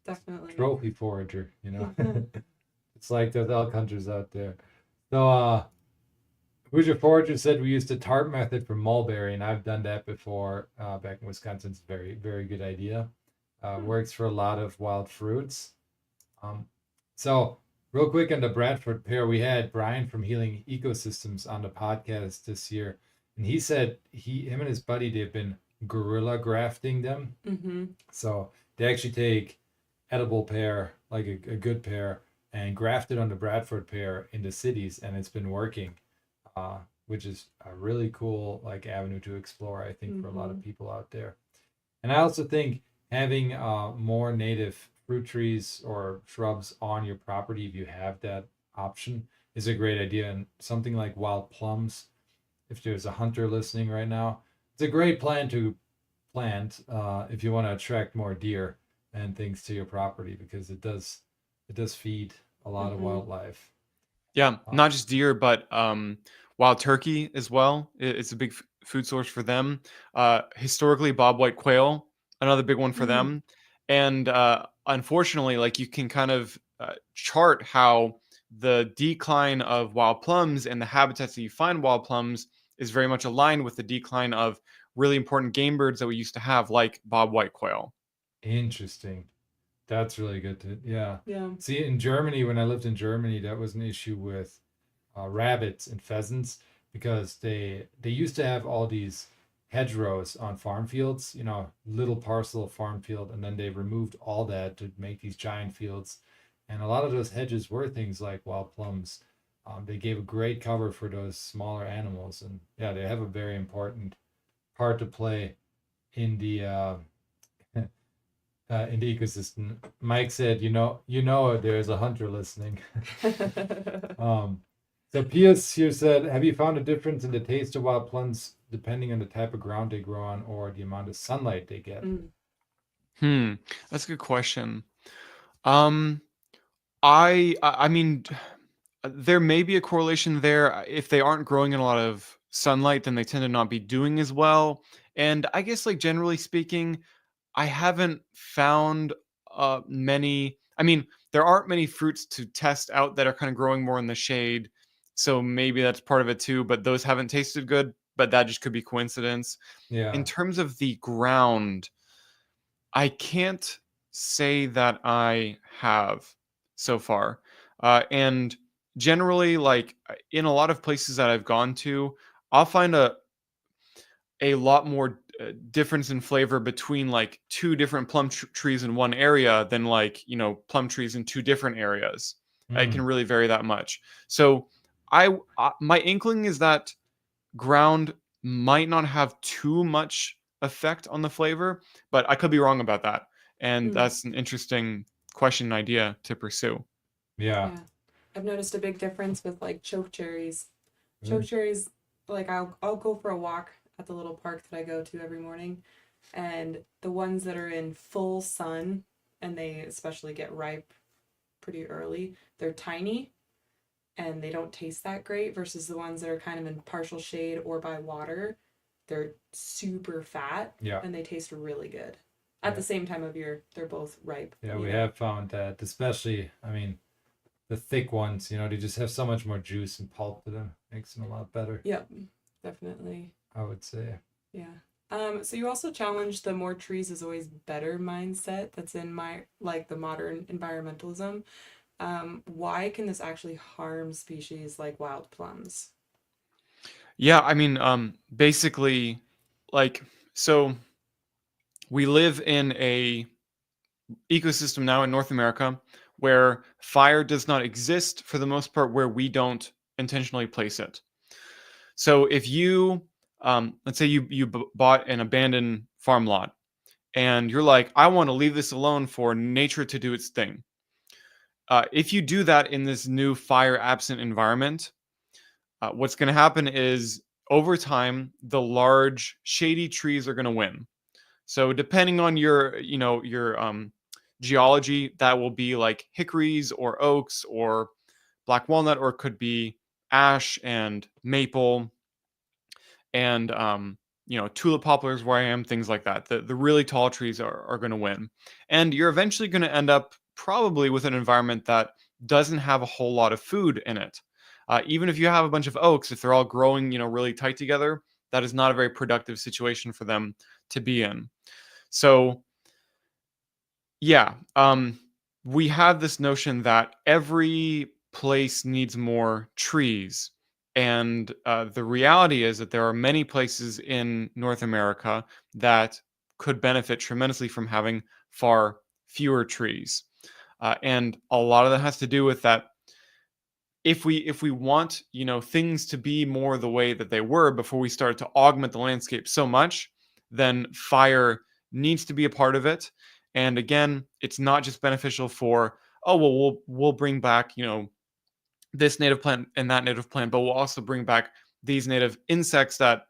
Definitely. trophy forager, you know. It's like those elk hunters out there. So Hoosier Forager said we used the tart method for mulberry, and I've done that before back in Wisconsin. It's a very, very good idea. Works for a lot of wild fruits. Um, so, real quick on the Bradford pear, we had Brian from Healing Ecosystems on the podcast this year, and he said him and his buddy, they've been gorilla grafting them. Mm-hmm. So they actually take edible pear, like a good pear, and graft it on the Bradford pear in the cities, and it's been working, which is a really cool like avenue to explore, I think, for a lot of people out there. And I also think having more native fruit trees or shrubs on your property, if you have that option, is a great idea. And something like wild plums, if there's a hunter listening right now, it's a great plan to plant if you want to attract more deer and things to your property, because it does feed a lot of wildlife. Yeah, not just deer, but wild turkey as well. It's a big food source for them. Historically, bobwhite quail, another big one for them. And unfortunately, like you can kind of chart how the decline of wild plums and the habitats that you find wild plums is very much aligned with the decline of really important game birds that we used to have, like bobwhite quail. Interesting. That's really good to, yeah. Yeah. See, in Germany, when I lived in Germany, that was an issue with rabbits and pheasants, because they used to have all these hedgerows on farm fields, little parcel of farm field, and then they removed all that to make these giant fields. And a lot of those hedges were things like wild plums. They gave a great cover for those smaller animals, and yeah, they have a very important part to play in the in the ecosystem. Mike said, there's a hunter listening. So Pius here said, have you found a difference in the taste of wild plums depending on the type of ground they grow on or the amount of sunlight they get? That's a good question. I mean, there may be a correlation there. If they aren't growing in a lot of sunlight, then they tend to not be doing as well. And I guess, like, generally speaking, I haven't found many. I mean, there aren't many fruits to test out that are kind of growing more in the shade. So maybe that's part of it too, but those haven't tasted good, but that just could be coincidence. Yeah. In terms of the ground, I can't say that I have so far. And generally, like in a lot of places that I've gone to, I'll find a lot more difference in flavor between like two different plum trees in one area than like plum trees in two different areas. It can really vary that much. So my inkling is that ground might not have too much effect on the flavor, but I could be wrong about that. And that's an interesting question and idea to pursue. Yeah. I've noticed a big difference with like choke cherries. Choke cherries, like I'll go for a walk at the little park that I go to every morning, and the ones that are in full sun and they especially get ripe pretty early, they're tiny and they don't taste that great, versus the ones that are kind of in partial shade or by water. They're super fat and they taste really good. At the same time of year, they're both ripe. Yeah, we have found that, especially, I mean, the thick ones, they just have so much more juice and pulp to them. Makes them a lot better. Yep, definitely. I would say. Yeah. So you also challenged the more trees is always better mindset that's in the modern environmentalism. Why can this actually harm species like wild plums? Yeah, I mean, basically, like, so we live in a ecosystem now in North America where fire does not exist for the most part where we don't intentionally place it. So if you, let's say you bought an abandoned farm lot and you're like, I want to leave this alone for nature to do its thing. If you do that in this new fire absent environment, what's going to happen is over time, the large shady trees are going to win. So depending on your geology, that will be like hickories or oaks or black walnut, or it could be ash and maple and tulip poplars where I am, things like that. The really tall trees are going to win. And you're eventually going to end up probably with an environment that doesn't have a whole lot of food in it. Even if you have a bunch of oaks, if they're all growing, really tight together, that is not a very productive situation for them to be in. So yeah, we have this notion that every place needs more trees. And the reality is that there are many places in North America that could benefit tremendously from having far fewer trees. And a lot of that has to do with that if we want things to be more the way that they were before we started to augment the landscape so much, then fire needs to be a part of it. And again, it's not just beneficial for, oh well, we'll bring back this native plant and that native plant, but we'll also bring back these native insects that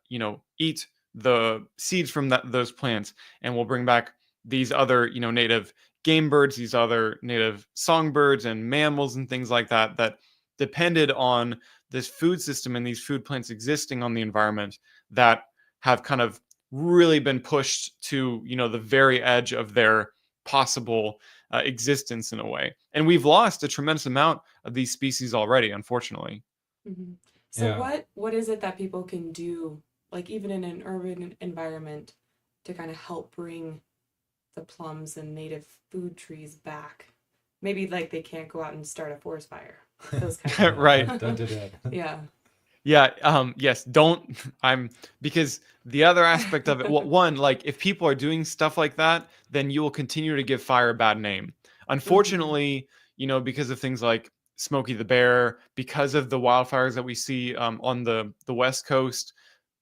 eat the seeds from those plants, and we'll bring back these other native game birds, these other native songbirds and mammals and things like that that depended on this food system and these food plants existing on the environment that have kind of really been pushed to the very edge of their possible existence in a way. And we've lost a tremendous amount of these species already, unfortunately. Hmm. So Yeah. what is it that people can do, like even in an urban environment, to kind of help bring the plums and native food trees back? Maybe like they can't go out and start a forest fire. Those kind Yeah, of Right. don't do that. yeah. Yeah, yes, don't I'm because the other aspect of it, well, one, like if people are doing stuff like that, then you will continue to give fire a bad name. Hmm. Unfortunately, because of things like Smokey the Bear, because of the wildfires that we see on the West Coast,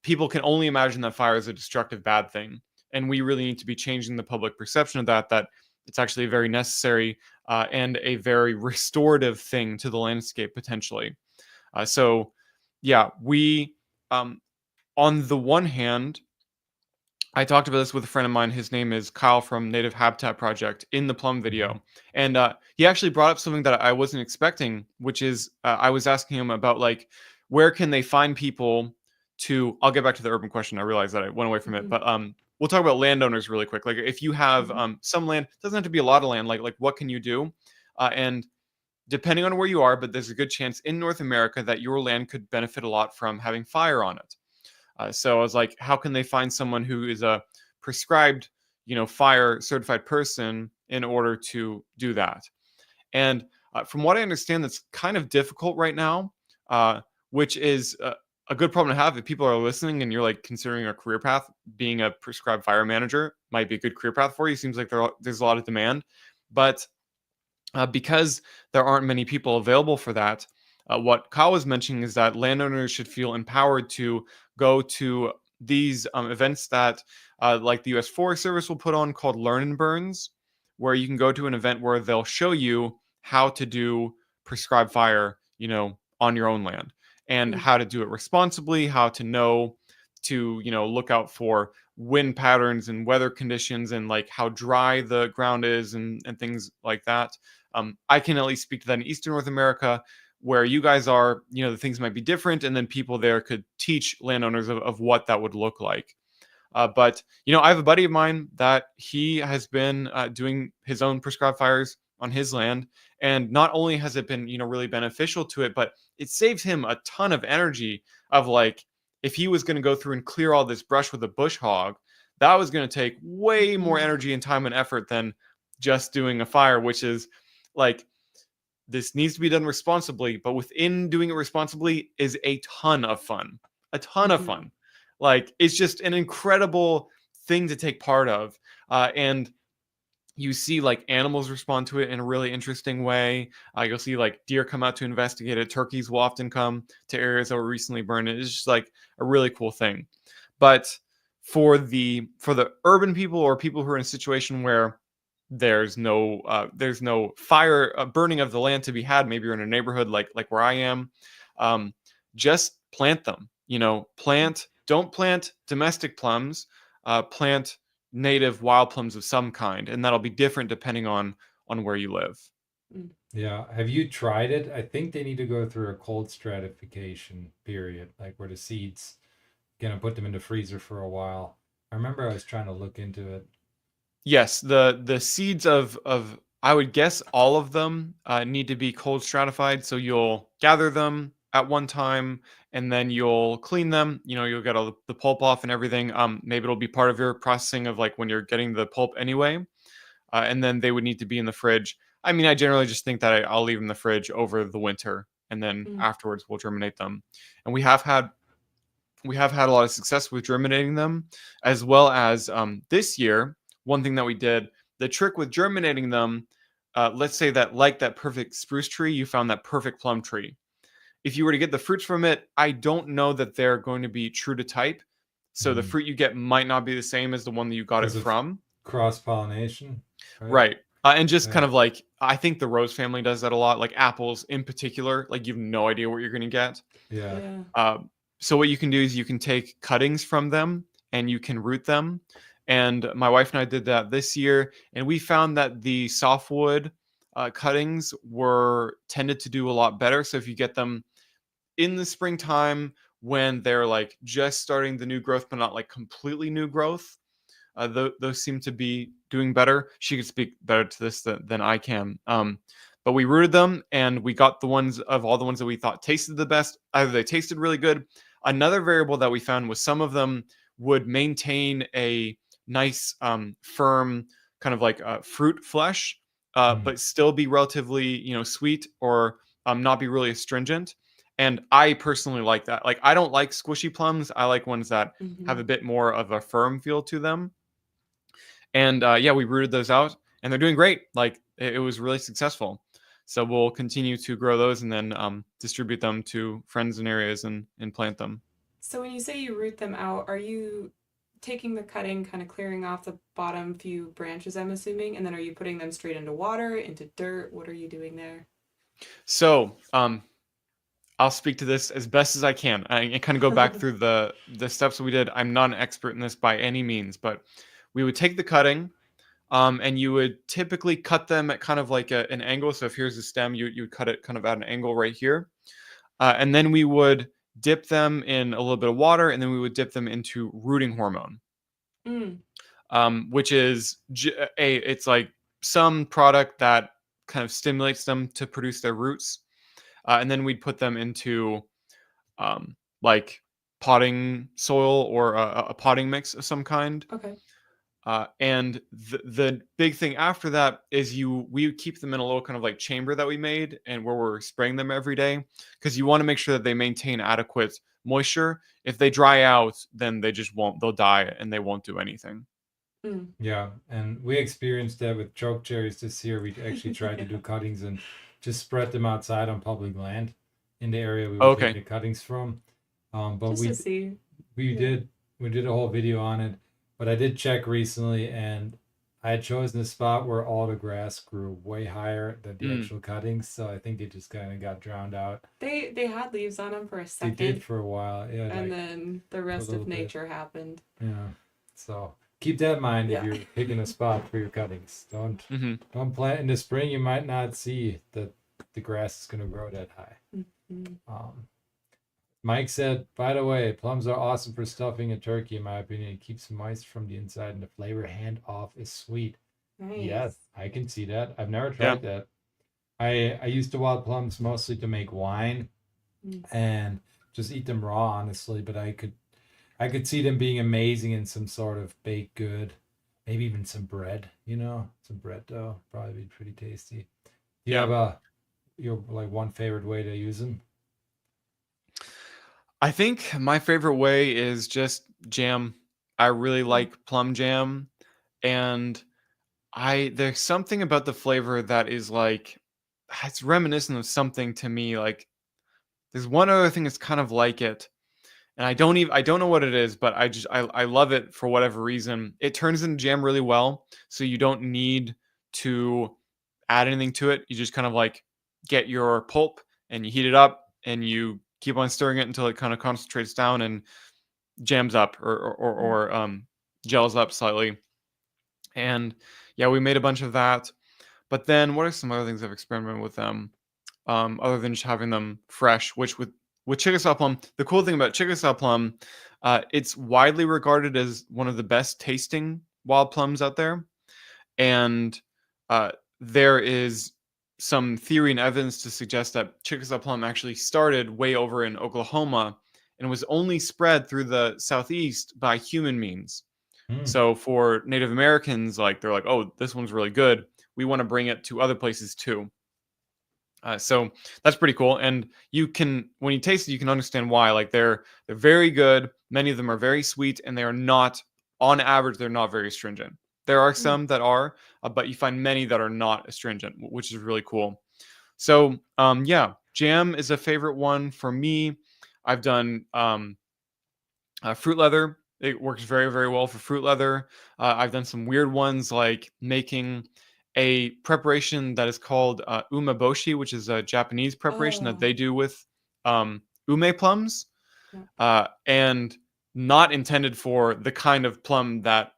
people can only imagine that fire is a destructive bad thing. And we really need to be changing the public perception of that it's actually a very necessary and a very restorative thing to the landscape potentially. So yeah, we um, on the one hand, I talked about this with a friend of mine. His name is Kyle from Native Habitat Project in the Plum Mhm. video. And he actually brought up something that I wasn't expecting, which is I was asking him about like, where can they find people to, I'll get back to the urban question. I realized that I went away from it, Hmm. but we'll talk about landowners really quick. Like if you have Hmm. some land, it doesn't have to be a lot of land, like what can you do? And depending on where you are, but there's a good chance in North America that your land could benefit a lot from having fire on it. So I was like, how can they find someone who is a prescribed, fire certified person in order to do that? And from what I understand, that's kind of difficult right now, which is a good problem to have if people are listening and you're like considering a career path. Being a prescribed fire manager might be a good career path for you. Seems like there's a lot of demand, but because there aren't many people available for that, what Kyle was mentioning is that landowners should feel empowered to go to these events that, like the U.S. Forest Service will put on called Learn and Burns, where you can go to an event where they'll show you how to do prescribed fire, on your own land and how to do it responsibly, how to know to, look out for wind patterns and weather conditions and like how dry the ground is and things like that. I can at least speak to that in Eastern North America, where you guys are, the things might be different, and then people there could teach landowners of what that would look like. But I have a buddy of mine that he has been doing his own prescribed fires on his land, and not only has it been really beneficial to it, but it saves him a ton of energy. Of like, if he was going to go through and clear all this brush with a bush hog, that was going to take way more Hmm. energy and time and effort than just doing a fire, which is like this needs to be done responsibly, but within doing it responsibly is a ton of fun. A ton of Hmm. fun. Like it's just an incredible thing to take part of. And you see like animals respond to it in a really interesting way. You'll see like deer come out to investigate it. Turkeys will often come to areas that were recently burned. It's just like a really cool thing. But for the urban people or people who are in a situation where there's no fire burning of the land to be had, maybe you're in a neighborhood like where I am, um, just plant them. Don't plant domestic plums, plant native wild plums of some kind, and that'll be different depending on where you live. Yeah. Have you tried it? I think they need to go through a cold stratification period, like where the seeds gonna put them in the freezer for a while. I remember I was trying to look into it. Yes, the seeds of I would guess all of them need to be cold stratified. So you'll gather them at one time, and then you'll clean them. You'll get all the pulp off and everything. Maybe it'll be part of your processing of like when you're getting the pulp anyway. And then they would need to be in the fridge. I mean, I generally just think that I'll leave them in the fridge over the winter, and then Mm. afterwards we'll germinate them. And we have had a lot of success with germinating them, as well as this year. One thing that we did, the trick with germinating them, let's say that like that perfect spruce tree, you found that perfect plum tree. If you were to get the fruits from it, I don't know that they're going to be true to type. So the fruit you get might not be the same as the one that you got it Because of from. cross-pollination, Right. And just Yeah. kind of like, I think the rose family does that a lot, like apples in particular. Like you have no idea what you're going to get. Yeah. So what you can do is you can take cuttings from them and you can root them. And my wife and I did that this year, and we found that the softwood cuttings tended to do a lot better. So if you get them in the springtime when they're like just starting the new growth, but not like completely new growth, those seem to be doing better. She could speak better to this than I can. But we rooted them, and we got all the ones that we thought tasted the best. Either they tasted really good. Another variable that we found was some of them would maintain a nice, firm kind of like fruit flesh, but still be relatively, sweet, or not be really astringent. And I personally like that. Like, I don't like squishy plums. I like ones that have a bit more of a firm feel to them. And yeah, we rooted those out, and they're doing great. Like it was really successful. So we'll continue to grow those and then distribute them to friends and areas and plant them. So when you say you root them out, are you taking the cutting, kind of clearing off the bottom few branches, I'm assuming, and then are you putting them straight into water, into dirt? What are you doing there? So I'll speak to this as best as I can. I kind of go back through the steps that we did. I'm not an expert in this by any means, but we would take the cutting, and you would typically cut them at kind of like an angle. So if here's the stem, you would cut it kind of at an angle right here. And then we would dip them in a little bit of water, and then we would dip them into rooting hormone, which is it's like some product that kind of stimulates them to produce their roots. And then we'd put them into like potting soil or a potting mix of some kind. Okay. And the big thing after that is we keep them in a little kind of like chamber that we made, and where we're spraying them every day, because you want to make sure that they maintain adequate moisture. If they dry out, then they'll die and they won't do anything. Yeah, and we experienced that with choke cherries this year. We actually tried to do cuttings and just spread them outside on public land in the area we were taking the cuttings from. But just to see. we did a whole video on it. But I did check recently, and I had chosen a spot where all the grass grew way higher than the actual cuttings, so I think it just kind of got drowned out. They had leaves on them for a second. They did for a while, yeah. And then the rest of nature happened. Yeah. So keep that in mind if you're picking a spot for your cuttings. Don't plant in the spring. You might not see that the grass is going to grow that high. Mike said, by the way, plums are awesome for stuffing a turkey, in my opinion. It keeps them moist from the inside, and the flavor hand off is sweet. Nice. Yes, I can see that. I've never tried that. I used the wild plums mostly to make wine and just eat them raw, honestly, but I could see them being amazing in some sort of baked good, maybe even some bread, some bread dough, probably be pretty tasty. Do you have your like one favorite way to use them? I think my favorite way is just jam. I really like plum jam, and there's something about the flavor that is like, it's reminiscent of something to me. Like there's one other thing that's kind of like it, and I don't know what it is, but I love it for whatever reason. It turns into jam really well, so you don't need to add anything to it. You just kind of like get your pulp and you heat it up, and you keep on stirring it until it kind of concentrates down and jams up or gels up slightly. And yeah, we made a bunch of that. But then what are some other things I've experimented with them, other than just having them fresh, which with Chickasaw plum, the cool thing about Chickasaw plum, it's widely regarded as one of the best tasting wild plums out there. And there is some theory and evidence to suggest that Chickasaw plum actually started way over in Oklahoma and was only spread through the southeast by human means. Hmm. So for Native Americans, like they're like, oh, this one's really good. We want to bring it to other places too. So that's pretty cool. And you can, when you taste it, you can understand why. Like they're very good. Many of them are very sweet, and they are not, on average, they're not very astringent. There are Mm. some that are, but you find many that are not astringent, which is really cool. So yeah, jam is a favorite one for me. I've done fruit leather. It works very, very well for fruit leather. I've done some weird ones like making a preparation that is called umeboshi, which is a Japanese preparation that Oh, they do with ume plums, yeah. and not intended for the kind of plum that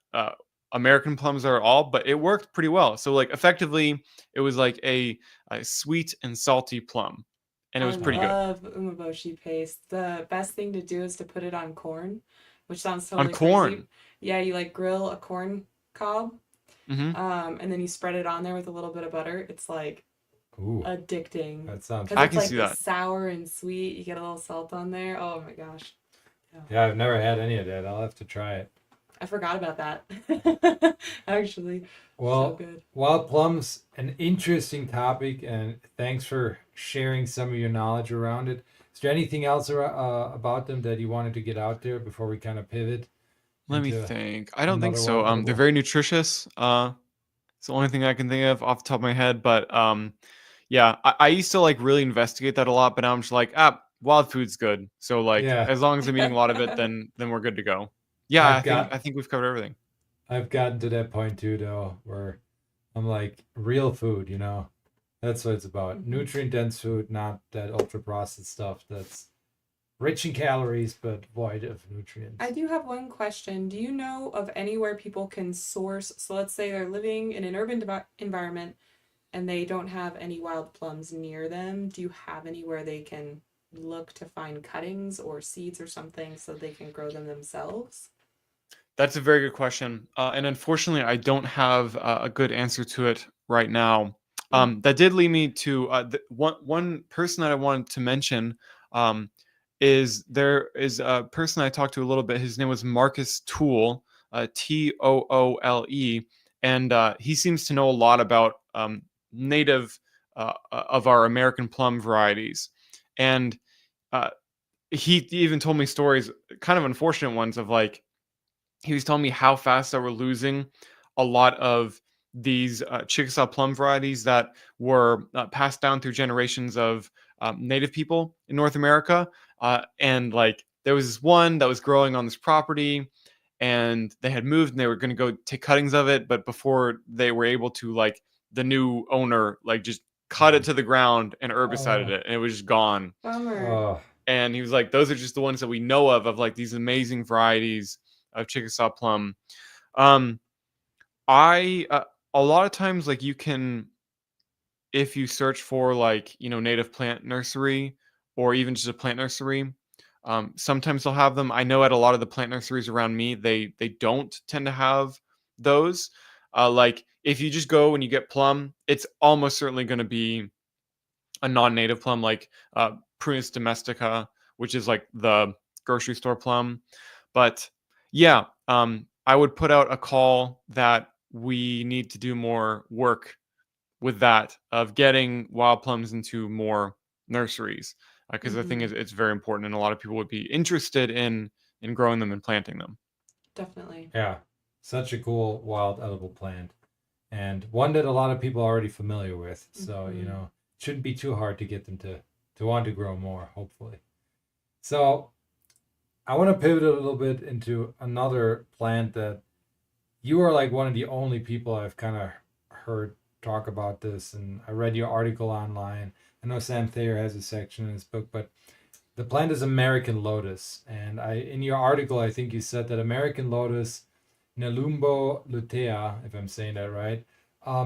American plums are all, but it worked pretty well. So like effectively, it was like a sweet and salty plum, and it I was pretty good love umeboshi paste. The best thing to do is to put it on corn, which sounds on totally crazy. corn. Yeah, you like grill a corn cob, Hmm. and then you spread it on there with a little bit of butter. It's like Ooh, addicting that sounds. because I it's can like see the that. sour and sweet. You get a little salt on there. Oh my gosh. Yeah. Yeah, I've never had any of that. I'll have to try it. I forgot about that. Actually, so Well, good. wild plums, an interesting topic, and thanks for sharing some of your knowledge around it. Is there anything else about them that you wanted to get out there before we kind of pivot Let me into think. I don't think another so. wild They're edible? very nutritious. It's the only thing I can think of off the top of my head. But yeah, I used to like really investigate that a lot, but now I'm just like, wild food's good. So like, Yeah, as long as I'm eating a lot of it, then we're good to go. Yeah, I've I think got I think we've covered everything. I've gotten to that point too, though, where I'm like real food. That's what it's about. Mhm. Nutrient dense food, not that ultra processed stuff that's rich in calories but void of I nutrients. do have one question. Do you know of anywhere people can source? So let's say they're living in an urban environment and they don't have any wild plums near them. Do you have anywhere they can look to find cuttings or seeds or something so they can grow them themselves? That's a very good question, and unfortunately, I don't have a good answer to it right now. Mm. That did lead me to one person that I wanted to mention. Um, is there is a person I talked to a little bit. His name was Marcus Toole, Toole, and he seems to know a lot about native of our American plum varieties, and uh, he even told me stories, kind of unfortunate ones, of like he was telling me how fast that we're losing a lot of these Chickasaw plum varieties that were passed down through generations of native people in North America. And like there was this one that was growing on this property, and they had moved and they were going to go take cuttings of it. But before they were able to, like, the new owner, like, just cut it Mhm. to the ground and herbicided Oh, it, and it was just gone. Bummer. oh, And he was like, those are just the ones that we know of like these amazing varieties of Chickasaw plum. Um, I A lot of times, like, you can, if you search for, like, native plant nursery, or even just a plant nursery, sometimes they'll have them. I know at a lot of the plant nurseries around me, they don't tend to have those. Like if you just go and you get plum, it's almost certainly going to be a non-native plum, like Prunus domestica, which is like the grocery store plum. But yeah, I would put out a call that we need to do more work with that, of getting wild plums into more nurseries, because I think Mm-hmm. it's very important, and a lot of people would be interested in growing them and planting them. Definitely. yeah. Such a cool wild edible plant. And one that a lot of people are already familiar with. So, Mm-hmm. it shouldn't be too hard to get them to want to grow more, hopefully. So, I want to pivot a little bit into another plant that you are like one of the only people I've kind of heard talk about this. And I read your article online. I know Sam Thayer has a section in his book, but the plant is American Lotus. And in your article, I think you said that American Lotus, Nelumbo lutea, if I'm saying that right,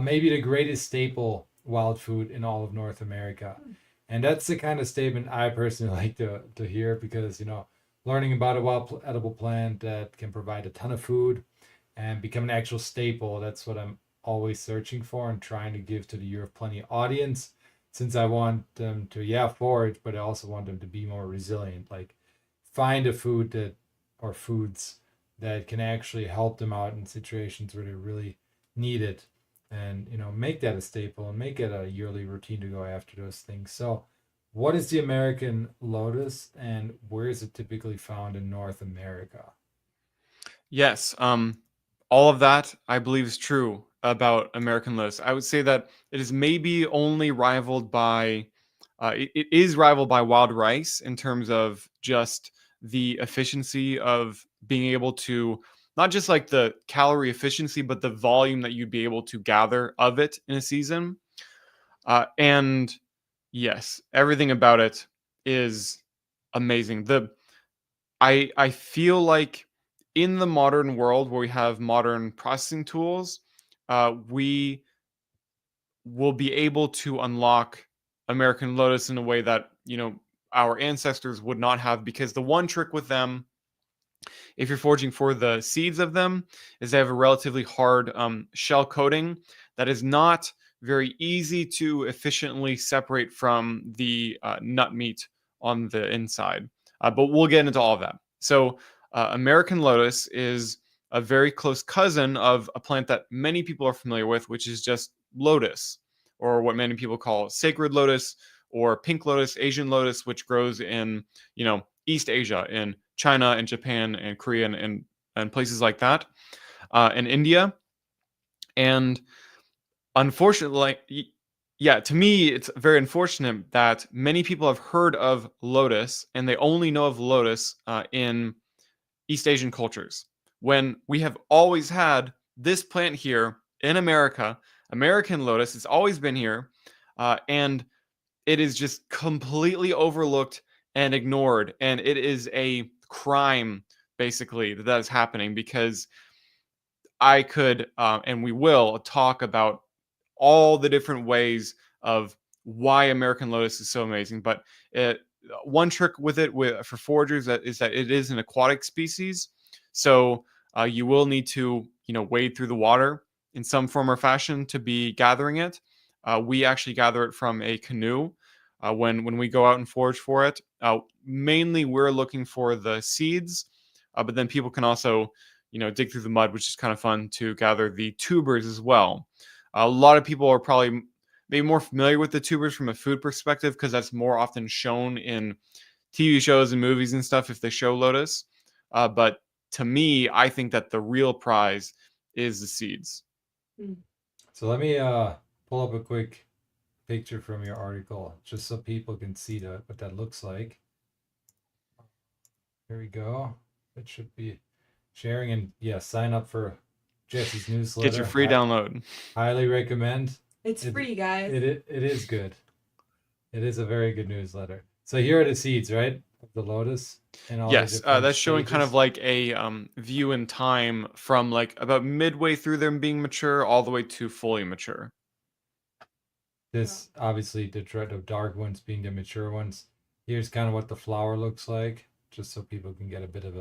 may be the greatest staple wild food in all of North America. And that's the kind of statement I personally like to hear because, learning about a edible plant that can provide a ton of food and become an actual staple, that's what I'm always searching for and trying to give to the Year of Plenty audience, since I want them to, yeah, forage, but I also want them to be more resilient. Like, find a food that, or foods that can actually help them out in situations where they really need it, and make that a staple and make it a yearly routine to go after those things. So what is the American lotus, and where is it typically found in North America? Yes, all of that I believe is true about American Lotus. I would say that it is maybe only rivaled by, it is rivaled by wild rice in terms of just the efficiency of being able to, not just like the calorie efficiency, but the volume that you'd be able to gather of it in a season. And yes, everything about it is amazing. I feel like in the modern world where we have modern processing tools, we will be able to unlock American Lotus in a way that our ancestors would not have, because the one trick with them, if you're foraging for the seeds of them, is they have a relatively hard shell coating that is not very easy to efficiently separate from the nut meat on the inside. But we'll get into all of that. So, American Lotus is a very close cousin of a plant that many people are familiar with, which is just lotus, or what many people call sacred lotus, or pink lotus, Asian lotus, which grows in, East Asia, in China and Japan and Korea and places like that, and India. And unfortunately, yeah, to me, it's very unfortunate that many people have heard of lotus and they only know of lotus in East Asian cultures, when we have always had this plant here in America. American lotus has always been here, and it is just completely overlooked and ignored. And it is a crime, basically, that is happening, because I could, and we will, talk about all the different ways of why American Lotus is so amazing. But one trick with it, for foragers, is that it is an aquatic species. So you will need to, wade through the water in some form or fashion to be gathering it. We actually gather it from a canoe when we go out and forage for it. Mainly, we're looking for the seeds, but then people can also, dig through the mud, which is kind of fun to gather the tubers as well. A lot of people are probably maybe more familiar with the tubers from a food perspective, because that's more often shown in TV shows and movies and stuff if they show lotus. But to me, I think that the real prize is the seeds. So let me pull up a quick picture from your article, just so people can see what that looks like. Here we go. It should be sharing, and yeah, sign up for Jesse's newsletter. Get your free download. Highly recommend. It's free, guys. It is good. It is a very good newsletter. So here are the seeds, right? The lotus and all. Yes, that's showing kind of like a view in time from like about midway through them being mature all the way to fully mature. This obviously the dark ones being the mature ones. Here's kind of what the flower looks like, just so people can get a bit of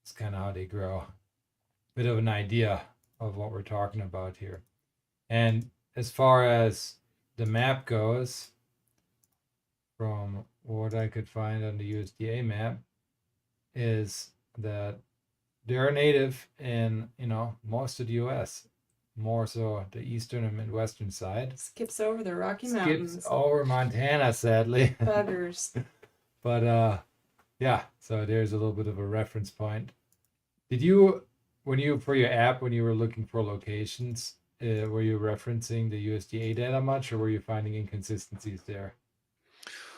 it's kind of how they grow, bit of an idea of what we're talking about here. And as far as the map goes, from what I could find on the USDA map, is that they're native in most of the U.S., more so the eastern and midwestern side. Skips over the Rocky Mountains. Skips over Montana, sadly. Buggers. But yeah, so there's a little bit of a reference point. Did you, for your app, when you were looking for locations, were you referencing the USDA data much, or were you finding inconsistencies there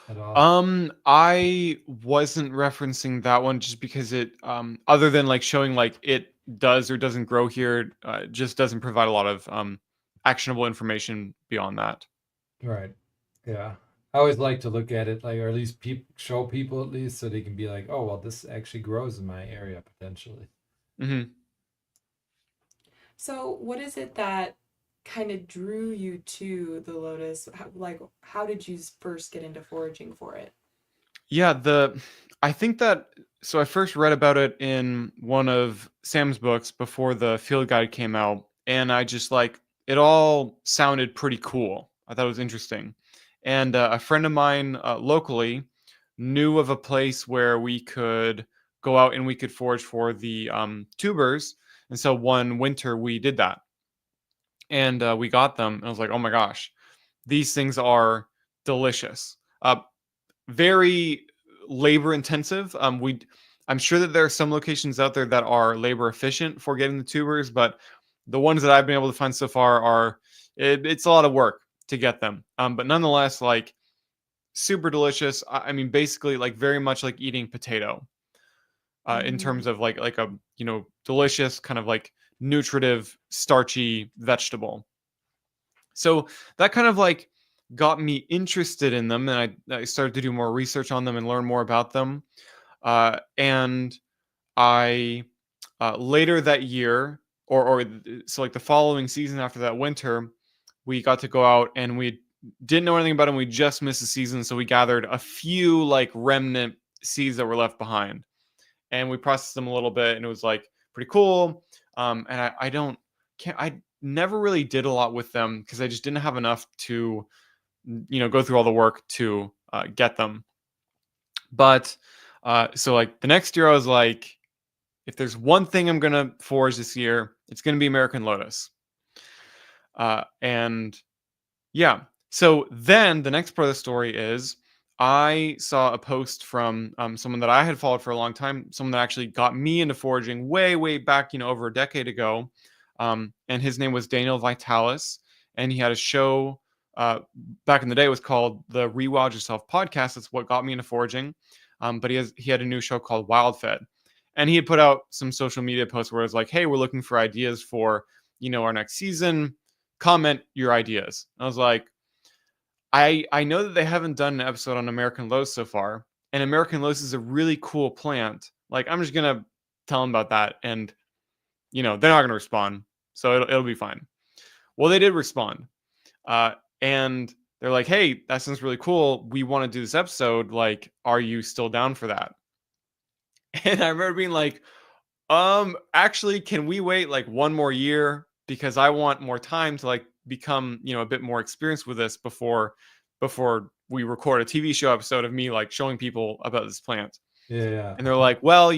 at all? I wasn't referencing that one, just because it, other than like showing like it does or doesn't grow here, just doesn't provide a lot of actionable information beyond that. Right. Yeah. I always like to look at it, like, or at least show people at least, so they can be like, oh, well, this actually grows in my area potentially. Mm-hmm. So what is it that kind of drew you to the lotus? How did you first get into foraging for it? Yeah, I think that, so I first read about it in one of Sam's books before the field guide came out, and I just like it all sounded pretty cool. I thought it was interesting, and a friend of mine locally knew of a place where we could go out and we could forage for the tubers. And so one winter we did that, and we got them. And I was like, oh my gosh, these things are delicious. Very labor intensive. I'm sure that there are some locations out there that are labor efficient for getting the tubers, but the ones that I've been able to find so far are it's a lot of work to get them. But nonetheless, like super delicious. I mean, basically, like very much like eating potato in terms of like a delicious kind of like nutritive, starchy vegetable. So that kind of like got me interested in them, and I started to do more research on them and learn more about them. And I later that year, so like the following season after that winter, we got to go out and we didn't know anything about them. We just missed the season, so we gathered a few like remnant seeds that were left behind, and we processed them a little bit, and it was like pretty cool. And I never really did a lot with them because I just didn't have enough to go through all the work to get them. But so like the next year I was like, if there's one thing I'm gonna forage this year, it's gonna be American Lotus. And yeah, so then the next part of the story is I saw a post from someone that I had followed for a long time, someone that actually got me into foraging way back, over a decade ago. And his name was Daniel Vitalis, and he had a show back in the day. It was called the Rewild Yourself podcast. That's what got me into foraging. But he had a new show called Wild Fed, and he had put out some social media posts where it was like, "Hey, we're looking for ideas for our next season. Comment your ideas." And I was like, I know that they haven't done an episode on American Lotus so far, and American Lotus is a really cool plant. Like, I'm just gonna tell them about that, and they're not gonna respond, so it'll be fine. Well, they did respond, and they're like, "Hey, that sounds really cool. We want to do this episode. Like, are you still down for that?" And I remember being like, actually, can we wait like one more year because I want more time to like become a bit more experienced with this before we record a TV show episode of me like showing people about this plant. Yeah. And they're like, well,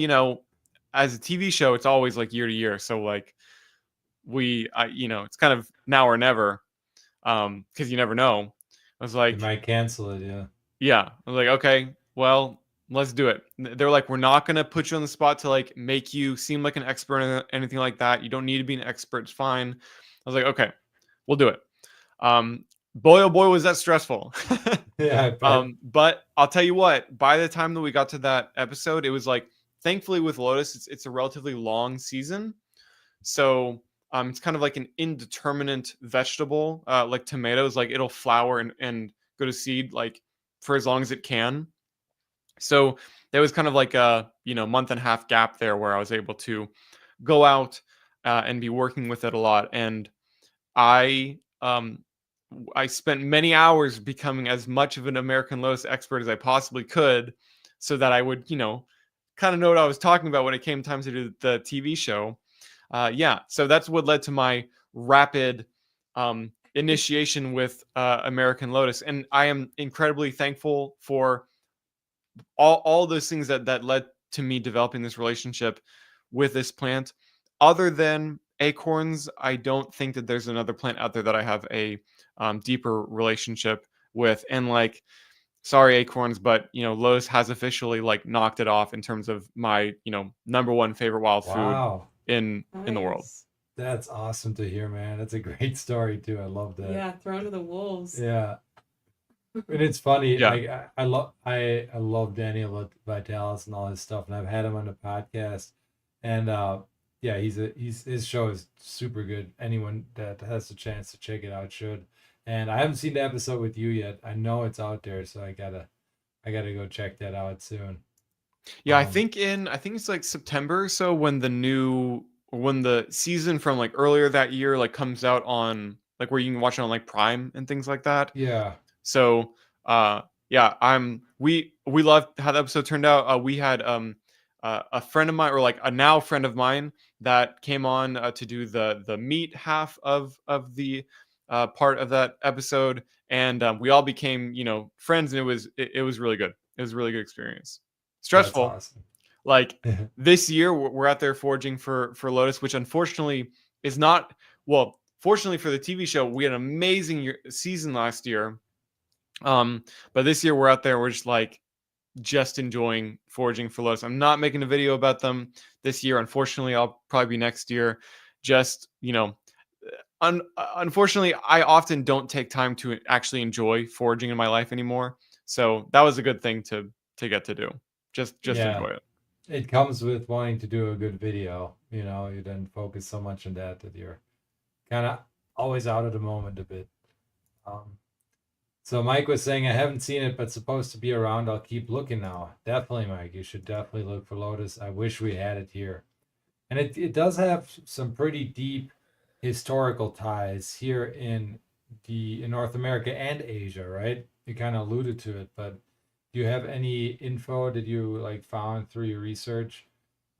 as a TV show, it's always like year to year, so like it's kind of now or never, because you never know. I was You like, might cancel it. Yeah. yeah. I was like, okay, well, let's do it. They're like, we're not going to put you on the spot to like make you seem like an expert or anything like that. You don't need to be an expert. It's fine. I was like, okay, we'll do it. Boy, oh boy, was that stressful. Yeah. But I'll tell you what, by the time that we got to that episode, it was like, thankfully with Lotus, it's a relatively long season. So it's kind of like an indeterminate vegetable, like tomatoes, like it'll flower and go to seed like for as long as it can. So there was kind of like a month and a half gap there where I was able to go out and be working with it a lot. And I I spent many hours becoming as much of an American Lotus expert as I possibly could, so that I would kind of know what I was talking about when it came time to do the TV show. Yeah, so that's what led to my rapid initiation with American Lotus, and I am incredibly thankful for all those things that led to me developing this relationship with this plant. Other than acorns, I don't think that there's another plant out there that I have a deeper relationship with. And like, sorry acorns, but Lotus has officially like knocked it off in terms of my number one favorite wild food Wow. in the world. Nice. That's awesome to hear, man. That's a great story too. I love that. Yeah, thrown to the wolves. Yeah. And it's funny, Yeah. like I love Daniel Vitalis and all his stuff, and I've had him on the podcast, and yeah, his show is super good. Anyone that has the chance to check it out should. And I haven't seen the episode with you yet. I know it's out there, so I gotta go check that out soon. Yeah, I think it's like September or so when the season from like earlier that year like comes out on like where you can watch it on like Prime and things like that. Yeah. So yeah, we loved how the episode turned out. We had a friend of mine, or like a now friend of mine, that came on to do the meat half of the part of that episode, and we all became friends, and it was really good. It was a really good experience. That's Stressful, awesome. like this year we're out there foraging for Lotus, which unfortunately is not, well, fortunately for the TV show, we had an amazing season last year. But this year we're out there, we're just enjoying foraging for Lotus. I'm not making a video about them this year. Unfortunately, I'll probably be next year. Just, unfortunately, I often don't take time to actually enjoy foraging in my life anymore. So that was a good thing to get to do. Just Yeah. enjoy it. It comes with wanting to do a good video. You then focus so much on that you're kind of always out of the moment a bit. So Mike was saying, I haven't seen it, but supposed to be around. I'll keep looking now. Definitely, Mike. You should definitely look for Lotus. I wish we had it here. And it does have some pretty deep historical ties here in North America and Asia, right? You kind of alluded to it, but do you have any info that you found through your research,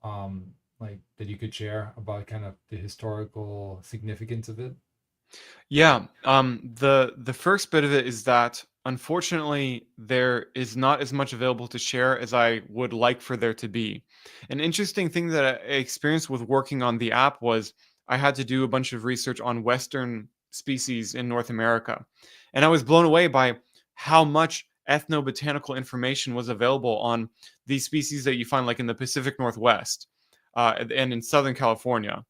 that you could share about kind of the historical significance of it? Yeah. The first bit of it is that unfortunately there is not as much available to share as I would like for there to be. An interesting thing that I experienced with working on the app was I had to do a bunch of research on Western species in North America. And I was blown away by how much ethnobotanical information was available on these species that you find like in the Pacific Northwest and in Southern California.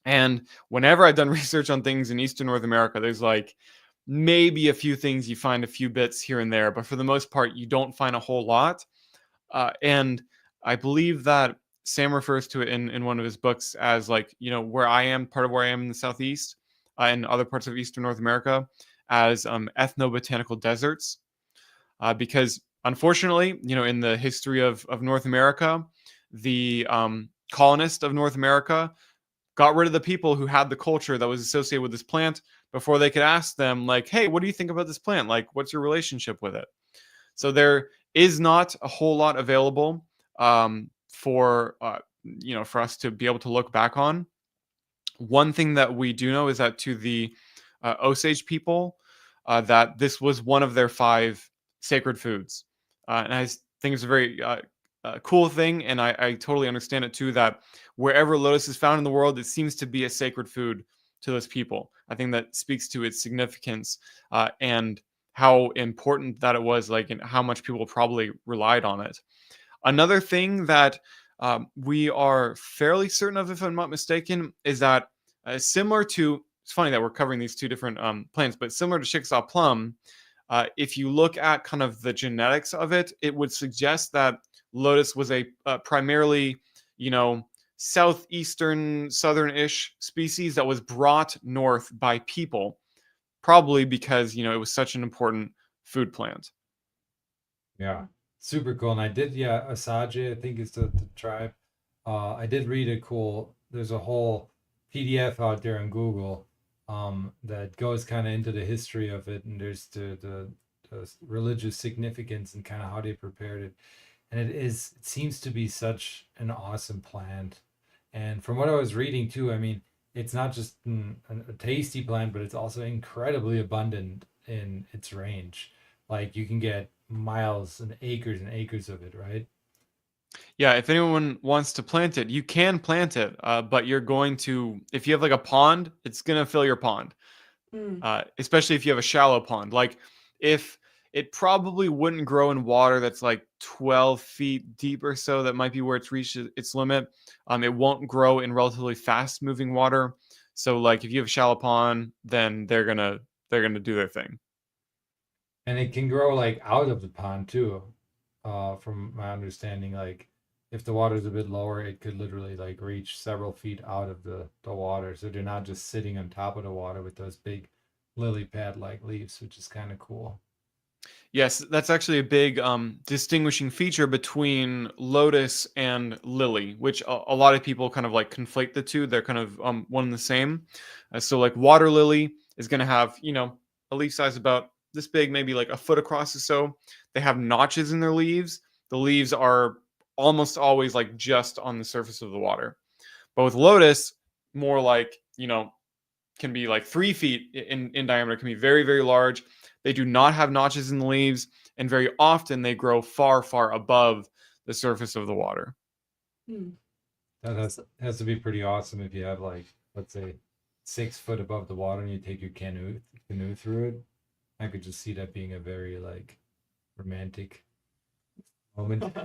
And whenever I've done research on things in Eastern North America, there's like maybe a few things, you find a few bits here and there, but for the most part, you don't find a whole lot. And I believe that Sam refers to it in one of his books as where I am, part of where I am in the Southeast and other parts of Eastern North America as ethnobotanical deserts. Because unfortunately, in the history of North America, the colonists of North America got rid of the people who had the culture that was associated with this plant before they could ask them, like, hey, what do you think about this plant? Like, what's your relationship with it? So there is not a whole lot available for us to be able to look back on. One thing that we do know is that to the Osage people, that this was one of their 5 sacred foods. And I think it's a very cool thing, and I totally understand it too, that wherever lotus is found in the world, it seems to be a sacred food to those people. I think that speaks to its significance and how important that it was, and how much people probably relied on it. Another thing that we are fairly certain of, if I'm not mistaken, is that similar to, it's funny that we're covering these 2 different plants, but similar to Chickasaw plum, if you look at kind of the genetics of it, it would suggest that lotus was a primarily, southeastern, southern-ish species that was brought north by people, probably because, it was such an important food plant. Yeah, super cool. And I did, Osage, I think is the tribe. I did read there's a whole PDF out there on Google that goes kind of into the history of it, and there's the religious significance and kind of how they prepared it. And it seems to be such an awesome plant. And from what I was reading too, I mean, it's not just a tasty plant, but it's also incredibly abundant in its range. Like you can get miles and acres of it, right? Yeah, if anyone wants to plant it, you can plant it, but you're going to, if you have like a pond, it's going to fill your pond, especially if you have a shallow pond. Like if it probably wouldn't grow in water that's like 12 feet deep or so, that might be where it's reached its limit. It won't grow in relatively fast moving water. So like if you have a shallow pond, then they're gonna do their thing. And it can grow like out of the pond too. From my understanding, like if the water's a bit lower, it could literally like reach several feet out of the water. So they're not just sitting on top of the water with those big lily pad like leaves, which is kind of cool. Yes, that's actually a big distinguishing feature between lotus and lily, which a lot of people kind of like conflate the two. They're kind of one and the same. So like water lily is going to have, a leaf size about this big, maybe like a foot across or so. They have notches in their leaves. The leaves are almost always like just on the surface of the water. But with lotus, more like, can be like 3 feet in diameter, can be very, very large. They do not have notches in the leaves, and very often they grow far, far above the surface of the water. Hmm. That has to be pretty awesome if you have like, let's say, 6 foot above the water and you take your canoe through it. I could just see that being a very like romantic moment.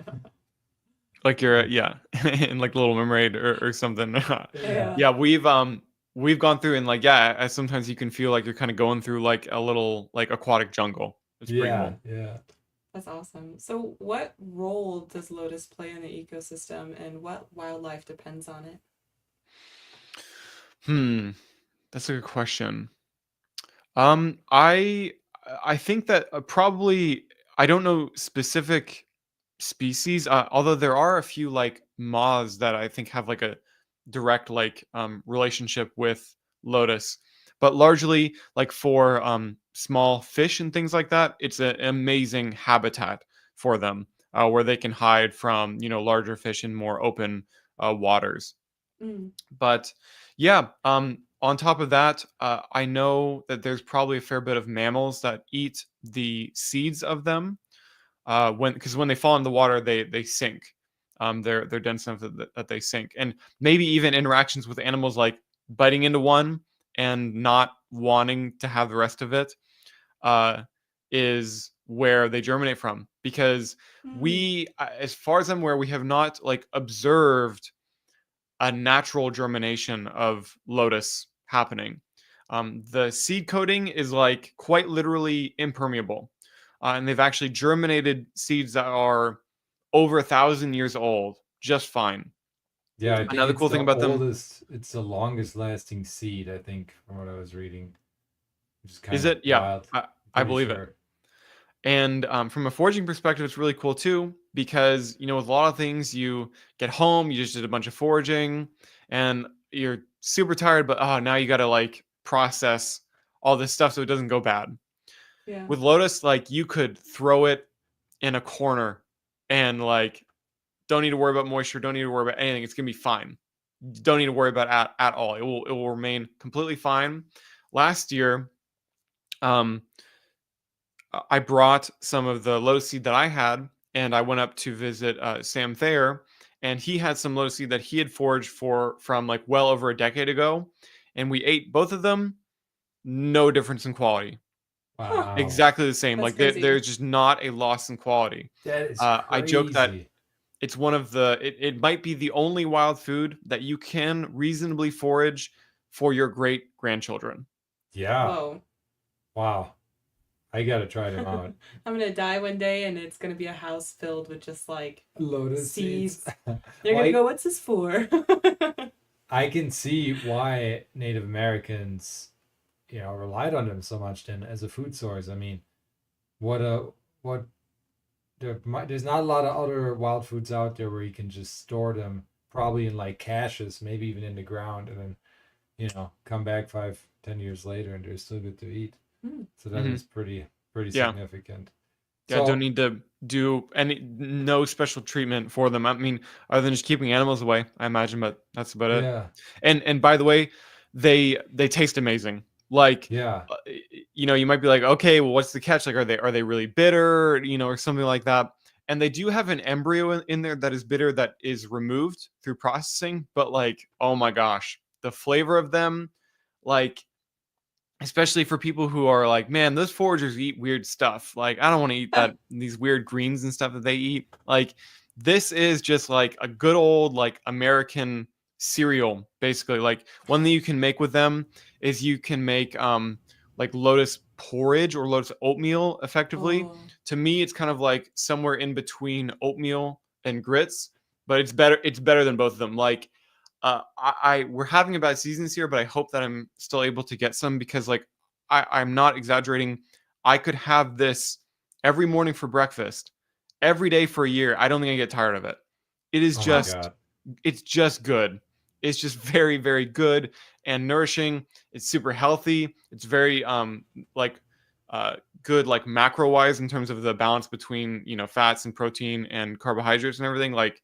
Like you're in like Little Mermaid or something. Yeah. Yeah, we've gone through, and like, yeah, sometimes you can feel like you're kind of going through like a little like aquatic jungle. It's pretty cool. Yeah. That's awesome. So, what role does lotus play in the ecosystem, and what wildlife depends on it? That's a good question. I think that probably, I don't know specific species, although there are a few like moths that I think have like a direct like relationship with lotus, but largely like for small fish and things like that, it's an amazing habitat for them, where they can hide from larger fish in more open waters. Mm. But yeah, on top of that, I know that there's probably a fair bit of mammals that eat the seeds of them, because when they fall in the water, they sink. They're dense enough that they sink, and maybe even interactions with animals like biting into one and not wanting to have the rest of it, uh, is where they germinate from. Because Mm. as far as I'm aware, we have not like observed a natural germination of lotus happening. The seed coating is like quite literally impermeable, and they've actually germinated seeds that are over 1,000 years old just fine. Yeah, I think Another it's cool the thing about them it's the longest lasting seed, I think, from what I was reading, which is kind is of it, yeah, wild. I Pretty believe it. sure. And from a foraging perspective, it's really cool too, because with a lot of things, you get home, you just did a bunch of foraging, and you're super tired, but now you got to like process all this stuff so it doesn't go bad. Yeah. With lotus, like, you could throw it in a corner and like don't need to worry about moisture, don't need to worry about anything. It's gonna be fine. Don't need to worry about at all. It will remain completely fine. Last year, um, I brought some of the lotus seed that I had, and I went up to visit Sam Thayer, and he had some lotus seed that he had foraged from like well over a decade ago, and we ate both of them. No difference in quality. Huh. Wow. Exactly the same. That's Like, crazy. there's just not a loss in quality. That is I joke that crazy. it's one of it might be the only wild food that you can reasonably forage for your great grandchildren. Yeah. Whoa. Wow. I gotta try them out. I'm gonna die one day, and it's gonna be a house filled with just like Lotus seeds. seeds. They're Well, gonna go, "What's this for?" I can see why Native Americans, relied on them so much then as a food source. I mean, what a what there's not a lot of other wild foods out there where you can just store them probably in like caches, maybe even in the ground, and then come back 5-10 years later and they're still good to eat. Mm. So that Mhm. is pretty Yeah. significant. Yeah, don't So need to do no special treatment for them. I mean, other than just keeping animals away, I imagine, but that's about it. yeah, And by the way, they taste amazing. Like, yeah, you might be like, okay, well, what's the catch? Like, are they really bitter, or something like that? And they do have an embryo in there that is bitter, that is removed through processing. But like, oh my gosh, the flavor of them, like, especially for people who are like, man, those foragers eat weird stuff. Like, I don't want to eat these weird greens and stuff that they eat. Like, this is just like a good old like American cereal, basically. Like, one thing you can make with them is you can make like lotus porridge or lotus oatmeal effectively. Oh. To me, it's kind of like somewhere in between oatmeal and grits, but it's better than both of them. Like, we're having a bad season this year, but I hope that I'm still able to get some, because like, I'm not exaggerating. I could have this every morning for breakfast, every day for a year. I don't think I get tired of it. It is oh my just god, it's just good. It's just very, very good and nourishing. It's super healthy. It's very like good like macro wise in terms of the balance between fats and protein and carbohydrates and everything. Like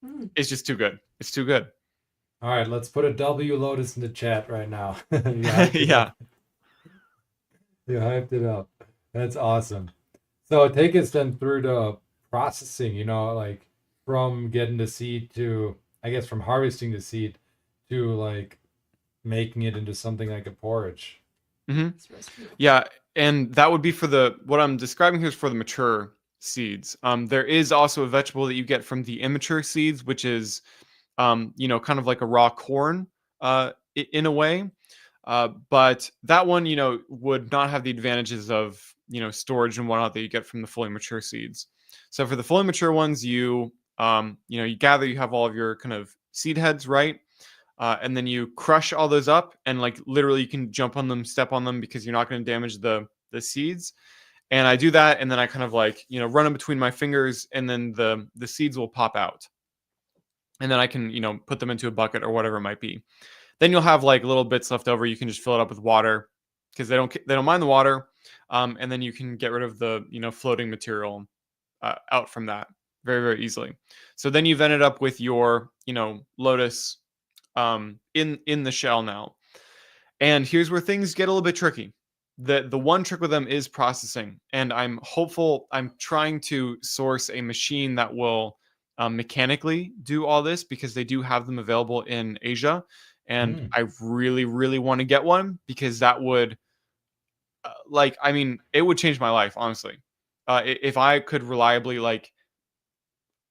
Mm. it's just too good. It's too good. All right, let's put a W Lotus in the chat right now. You hyped it Yeah. up. You hyped it up. That's awesome. So take us then through the processing, like from getting the seed to, I guess, from harvesting the seed to like making it into something like a porridge. Hmm. This recipe looks Yeah, and that would be for what I'm describing here is for the mature seeds. There is also a vegetable that you get from the immature seeds, which is kind of like a raw corn, in a way. But that one, would not have the advantages of, storage and whatnot that you get from the fully mature seeds. So for the fully mature ones, you gather, you have all of your kind of seed heads, right? And then you crush all those up, and like literally you can jump on them, step on them, because you're not going to damage the seeds. And I do that, and then I kind of like run them between my fingers, and then the seeds will pop out, and then I can put them into a bucket or whatever it might be. Then you'll have like little bits left over. You can just fill it up with water because they don't mind the water, and then you can get rid of the floating material out from that very very easily. So then you've ended up with your lotus in the shell now. And here's where things get a little bit tricky. The one trick with them is processing, and I'm hopeful. I'm trying to source a machine that will mechanically do all this because they do have them available in Asia, and Mm. I really really want to get one because that would I mean, it would change my life honestly. If I could reliably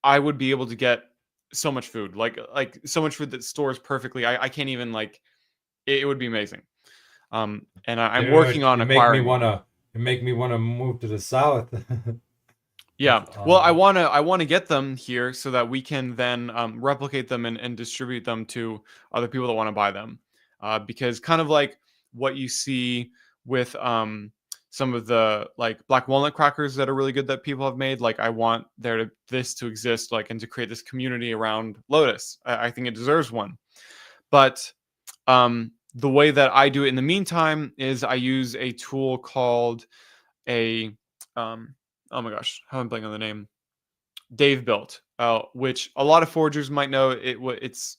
I would be able to get so much food, like so much food that stores perfectly. I can't even it would be amazing. And I'm working Dude, on acquiring one. you make me wanna move to the south. Yeah. That's Well, I awesome. wanna I wanna get them here so that we can then replicate them and distribute them to other people that want to buy them. Because kind of like what you see with some of the like black walnut crackers that are really good that people have made. Like I want this to exist, like, and to create this community around Lotus. I think it deserves one. But the way that I do it in the meantime is I use a tool called a oh my gosh, how am I blanking on the name? Dave built, which a lot of foragers might know.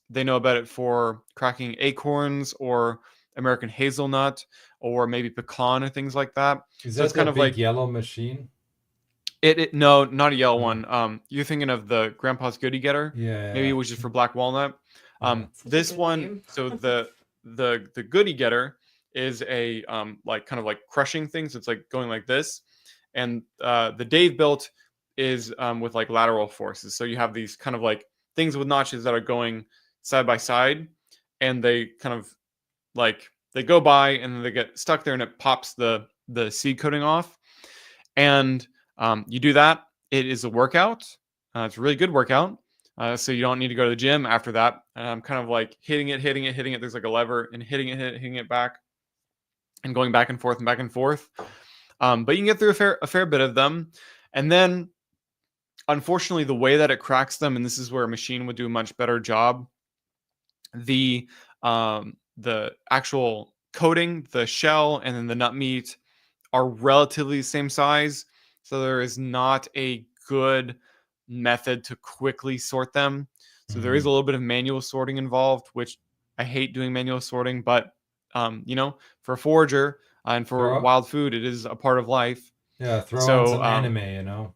They know about it for cracking acorns or American hazelnut or maybe pecan or things like that. Is So it's that kind that of big like yellow machine? no, not a yellow Oh, one. You're thinking of the Grandpa's Goody Getter, maybe, yeah, which is for black walnut. yeah. such a This good one, name. so the Goody Getter is a like kind of like crushing things. It's like going like this, and the Dave built is with like lateral forces. So you have these kind of like things with notches that are going side by side, and they kind of they go by and then they get stuck there, and it pops the seed coating off. And you do that. It is a workout. It's a really good workout. So you don't need to go to the gym after that. Kind of like hitting it, hitting it, hitting it. There's like a lever and hitting it, hitting it back, and going back and forth and back and forth. But you can get through a fair bit of them, and then unfortunately, the way that it cracks them, and this is where a machine would do a much better job. The actual coating, the shell, and then the nut meat are relatively the same size, so there is not a good method to quickly sort them. So there is a Mm. little bit of manual sorting involved, which I hate doing manual sorting, but for a forager and for Throw wild food, it is a part of life. throw on So some anime.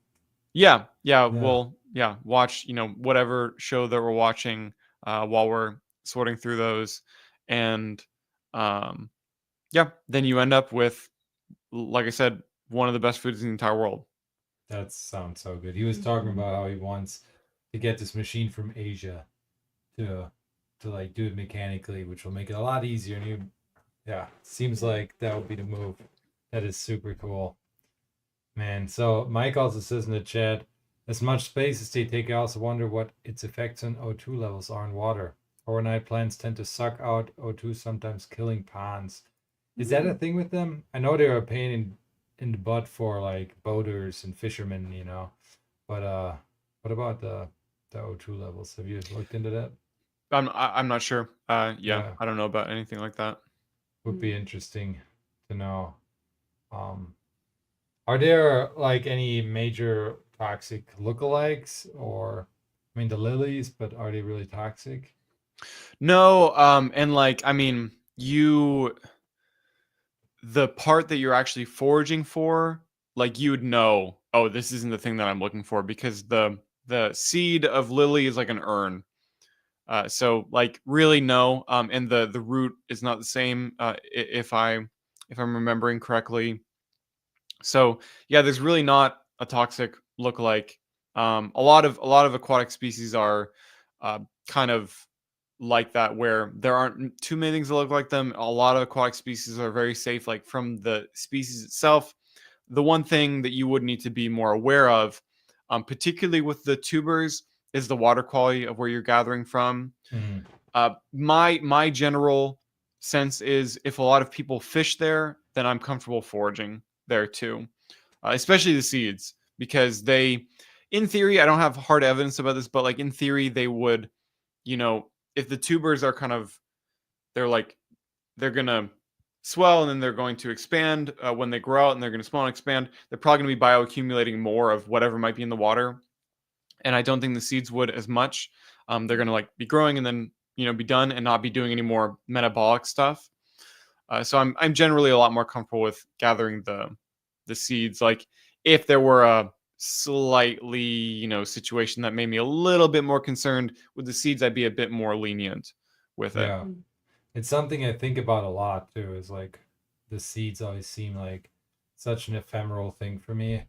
yeah, Yeah, we'll watch whatever show that we're watching while we're sorting through those, and um, yeah, then you end up with, like I said, one of the best foods in the entire world. that sounds so good. He was talking Mhm. about how he wants to get this machine from Asia to like do it mechanically, which will make it a lot easier. And yeah, seems Yeah. like that would be the move. That is super cool, man. So Mike also says in the chat, as much space as they take, I also wonder what its effects on O2 levels are in water. Overnight plants tend to suck out O2, sometimes killing ponds. Is that a Mm. thing with them? I know they're a pain in the butt for like boaters and fishermen. But what about the O2 levels? Have you looked into that? I'm not sure. Yeah, Yeah, I don't know about anything like that. would be Mm. interesting to know. Are there like any major toxic lookalikes, or I mean the lilies, but are they really toxic? No, and like I mean, the part that you're actually foraging for, like you would know, oh, this isn't the thing that I'm looking for because the seed of lily is like an urn. So like really no, and the root is not the same. If I'm remembering correctly. So yeah, there's really not a toxic lookalike. A lot of aquatic species are uh, kind of like that, where there aren't too many things that look like them. A lot of aquatic species are very safe, like from the species itself. The one thing that you would need to be more aware of, particularly with the tubers, is the water quality of where you're gathering from. Mhm. My general sense is if a lot of people fish there, then I'm comfortable foraging there too, especially the seeds, because they, in theory, I don't have hard evidence about this, but like in theory, they would, you know, if the tubers are kind of, they're like, they're gonna swell and then they're going to expand when they grow out, and they're going to swell and expand. They're probably going to be bioaccumulating more of whatever might be in the water, and I don't think the seeds would as much. They're going to like be growing and then be done and not be doing any more metabolic stuff. So I'm generally a lot more comfortable with gathering the seeds. Like if there were a slightly situation that made me a little bit more concerned with the seeds, I'd be a bit more lenient with it. Yeah. It's something I think about a lot too, is like the seeds always seem like such an ephemeral thing for me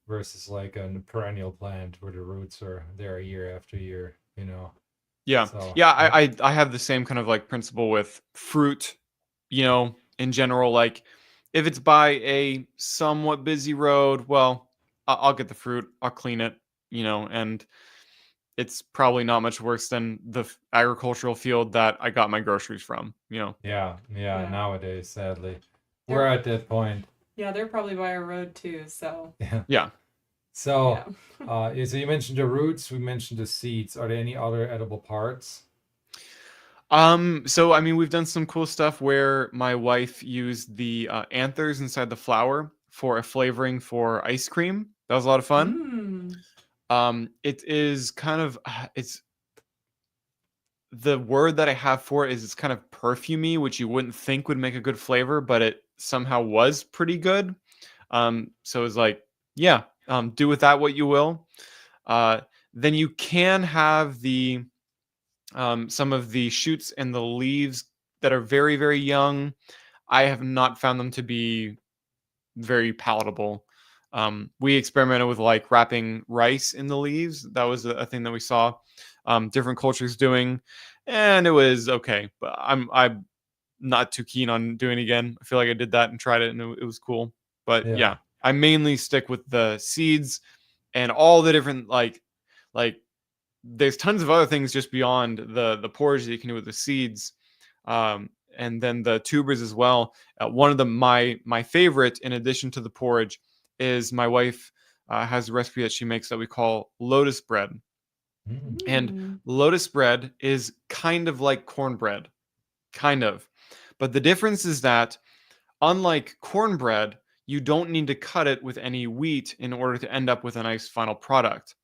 versus like a perennial plant where the roots are there year after year, you know. Yeah, So yeah. I have the same kind of like principle with fruit, in general. Like if it's by a somewhat busy road, well, I'll get the fruit, I'll clean it, and it's probably not much worse than the agricultural field that I got my groceries from. yeah, yeah, Yeah. nowadays sadly we're They're at that point. yeah, they're probably by a road too, so Yeah. Yeah. So yeah. so you mentioned the roots, we mentioned the seeds. Are there any other edible parts? So I mean, we've done some cool stuff where my wife used the anthers inside the flower for a flavoring for ice cream. That was a lot of fun. Mm. It is kind of it's the word that I have for it is it's kind of perfumey, which you wouldn't think would make a good flavor, but it somehow was pretty good. So it's like, yeah, do with that what you will. Uh, then you can have the some of the shoots and the leaves that are very, very young. I have not found them to be very palatable. We experimented with like wrapping rice in the leaves. That was a thing that we saw different cultures doing, and it was okay. But I'm not too keen on doing it again. I feel like I did that and tried it, and it was cool. But Yeah. yeah, I mainly stick with the seeds and all the different like there's tons of other things just beyond the porridge that you can do with the seeds, and then the tubers as well. One of my favorite, in addition to the porridge, is my wife has a recipe that she makes that we call lotus bread, Mm. and Mm. lotus bread is kind of like cornbread, kind of, but the difference is that unlike cornbread, you don't need to cut it with any wheat in order to end up with a nice final product,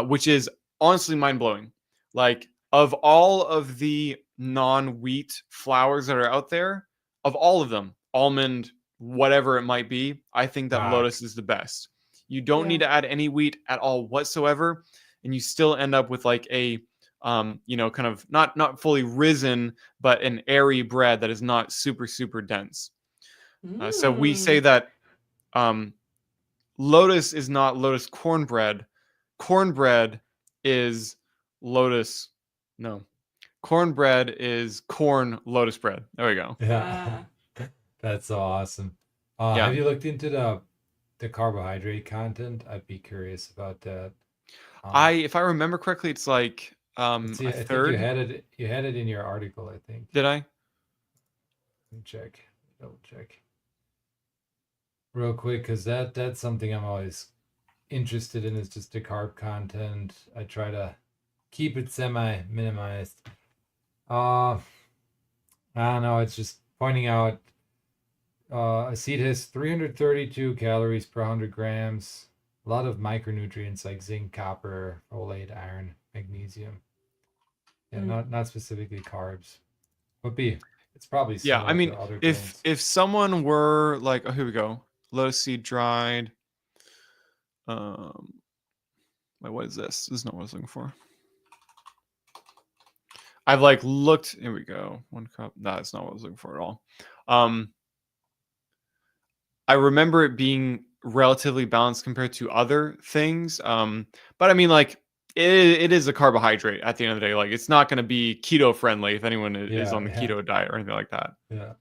which is honestly mind blowing. Like, of all of the non wheat flours that are out there, of all of them, almond, whatever it might be, I think that Ah, Lotus is the best. You don't need Yeah. to add any wheat at all whatsoever, and you still end up with like a kind of not fully risen, but an airy bread that is not super super dense. So we say Mm. that um, Lotus is not Lotus cornbread. Cornbread is Lotus. No. Cornbread is corn Lotus bread. There we go. yeah. Ah. That's so awesome. Have Yeah. you looked into the carbohydrate content? I'd be curious about that. If I remember correctly, it's like Let's see. a I think you third. had it. You had it in your article. I think. Did I? Let me check. Double check real quick, because that's something I'm always interested in. Is just the carb content. I try to keep it semi minimized. I don't know. It's just pointing out A seed has 332 calories per 100 grams. A lot of micronutrients like zinc, copper, folate, iron, magnesium. Yeah, not specifically carbs. Would be. It's probably Yeah, I similar mean, to other if grains. someone were like, oh, here we go, lotus seed dried. Um, wait, what is this? This is not what I was looking for. I've like looked. Here we go. One cup. No, that's not what I was looking for at all. Um, I remember it being relatively balanced compared to other things. But I mean, like it is a carbohydrate at the end of the day. Like it's not going to be keto friendly if anyone is Yeah, on the yeah, keto diet or anything like that. yeah,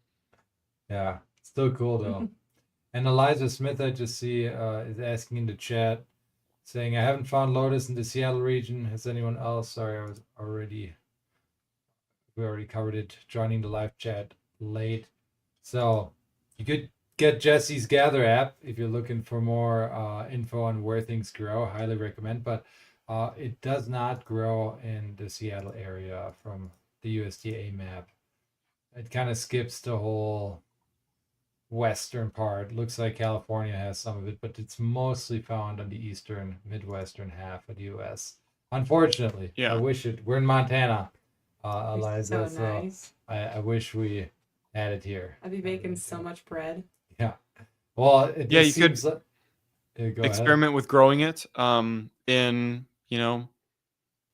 yeah. Still cool though. And Eliza Smith, I just see, is asking in the chat, saying, "I haven't found lotus in the Seattle region. Has anyone else?" Sorry, we already covered it. Joining the live chat late, so you could get Jesse's Gather app if you're looking for more info on where things grow. Highly recommend, but it does not grow in the Seattle area from the USDA map. It kind of skips the whole western part. Looks like California has some of it, but it's mostly found on the eastern, midwestern half of the US. Unfortunately, I Yeah. wish it. We're in Montana, Eliza, So so nice. I wish we had it here. I'd be making so much bread. Yeah. Well, it Yeah, just you could seems like. Go ahead. experiment with growing it in,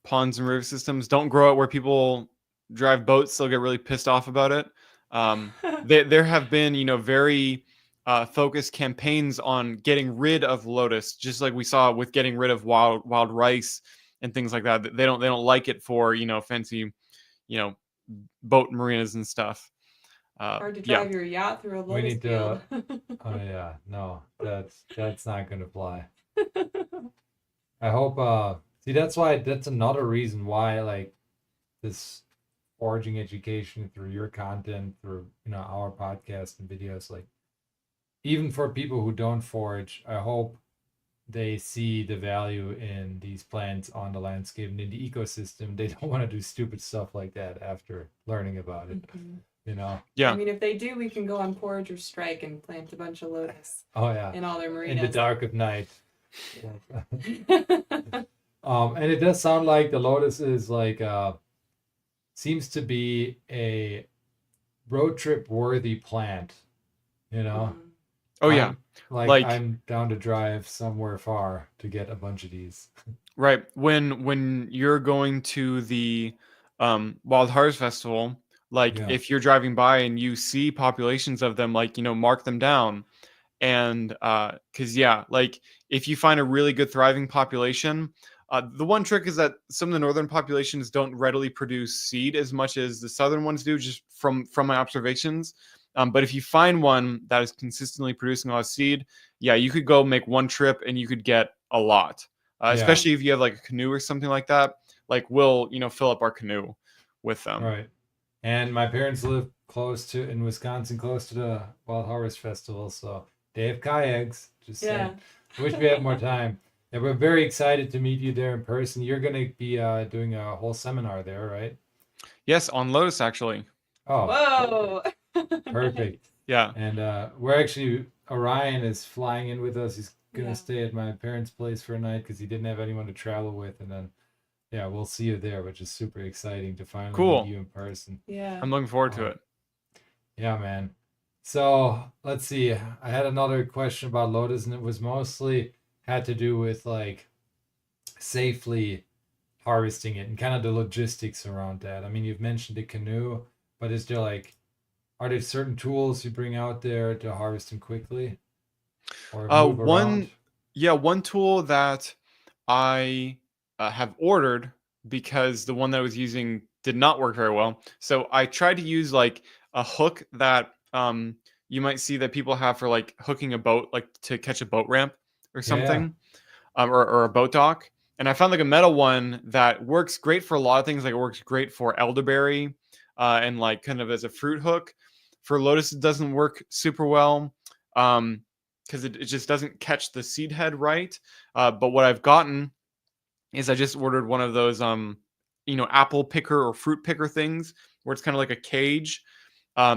ponds and river systems. Don't grow it where people drive boats. They'll get really pissed off about it. There have been, very focused campaigns on getting rid of lotus, just like we saw with getting rid of wild rice and things like that. They don't like it for fancy, you know, boat marinas and stuff. Hard to Yeah, drive your yacht through a We lotus need field. to. Oh yeah, no, that's not gonna fly. I hope. See, that's another reason why like this foraging education through your content, through our podcast and videos, like even for people who don't forage, I hope they see the value in these plants on the landscape and in the ecosystem. They don't want to do stupid stuff like that after learning about it. I yeah. mean, if they do, we can go on forage or strike and plant a bunch of lotus Oh yeah, in all their in the marinas. dark of night. And it does sound like the lotus is like seems to be a road trip worthy plant. You know, Oh yeah, like I'm down to drive somewhere far to get a bunch of these. right when you're going to the Wild Harvest Festival, like Yeah, if you're driving by and you see populations of them, like mark them down. And because yeah, like if you find a really good thriving population, the one trick is that some of the northern populations don't readily produce seed as much as the southern ones do, just from my observations. But if you find one that is consistently producing a lot of seed, yeah, you could go make one trip and you could get a lot. yeah, Especially if you have like a canoe or something like that. Like we'll fill up our canoe with them. right. And my parents live in Wisconsin, close to the Wild Harvest Festival, so they have kayaks. Just Yeah. saying. Wish we had more time. Yeah, we're very excited to meet you there in person. You're gonna be doing a whole seminar there, right? Yes, on Lotus actually. Oh, Whoa. perfect. Yeah. And we're actually Orion is flying in with us. He's gonna Yeah. stay at my parents' place for a night because he didn't have anyone to travel with, and then yeah, we'll see you there, which is super exciting to finally Cool. meet you in person. Yeah. I'm looking forward to Uh, it. Yeah, man. So let's see. I had another question about Lotus, and it was mostly had to do with like safely harvesting it and kind of the logistics around that. I mean, you've mentioned the canoe, but is there like, are there certain tools you bring out there to harvest them quickly or move around? One tool that I have ordered because the one that I was using did not work very well. So I tried to use like a hook that you might see that people have for like hooking a boat, like to catch a boat ramp or Yeah, yeah. something, or a boat dock. And I found like a metal one that works great for a lot of things. Like it works great for elderberry and like kind of as a fruit hook. For lotus, it doesn't work super well. Because it just doesn't catch the seed head right. But what I've gotten is I just ordered one of those apple picker or fruit picker things where it's kind of like a cage.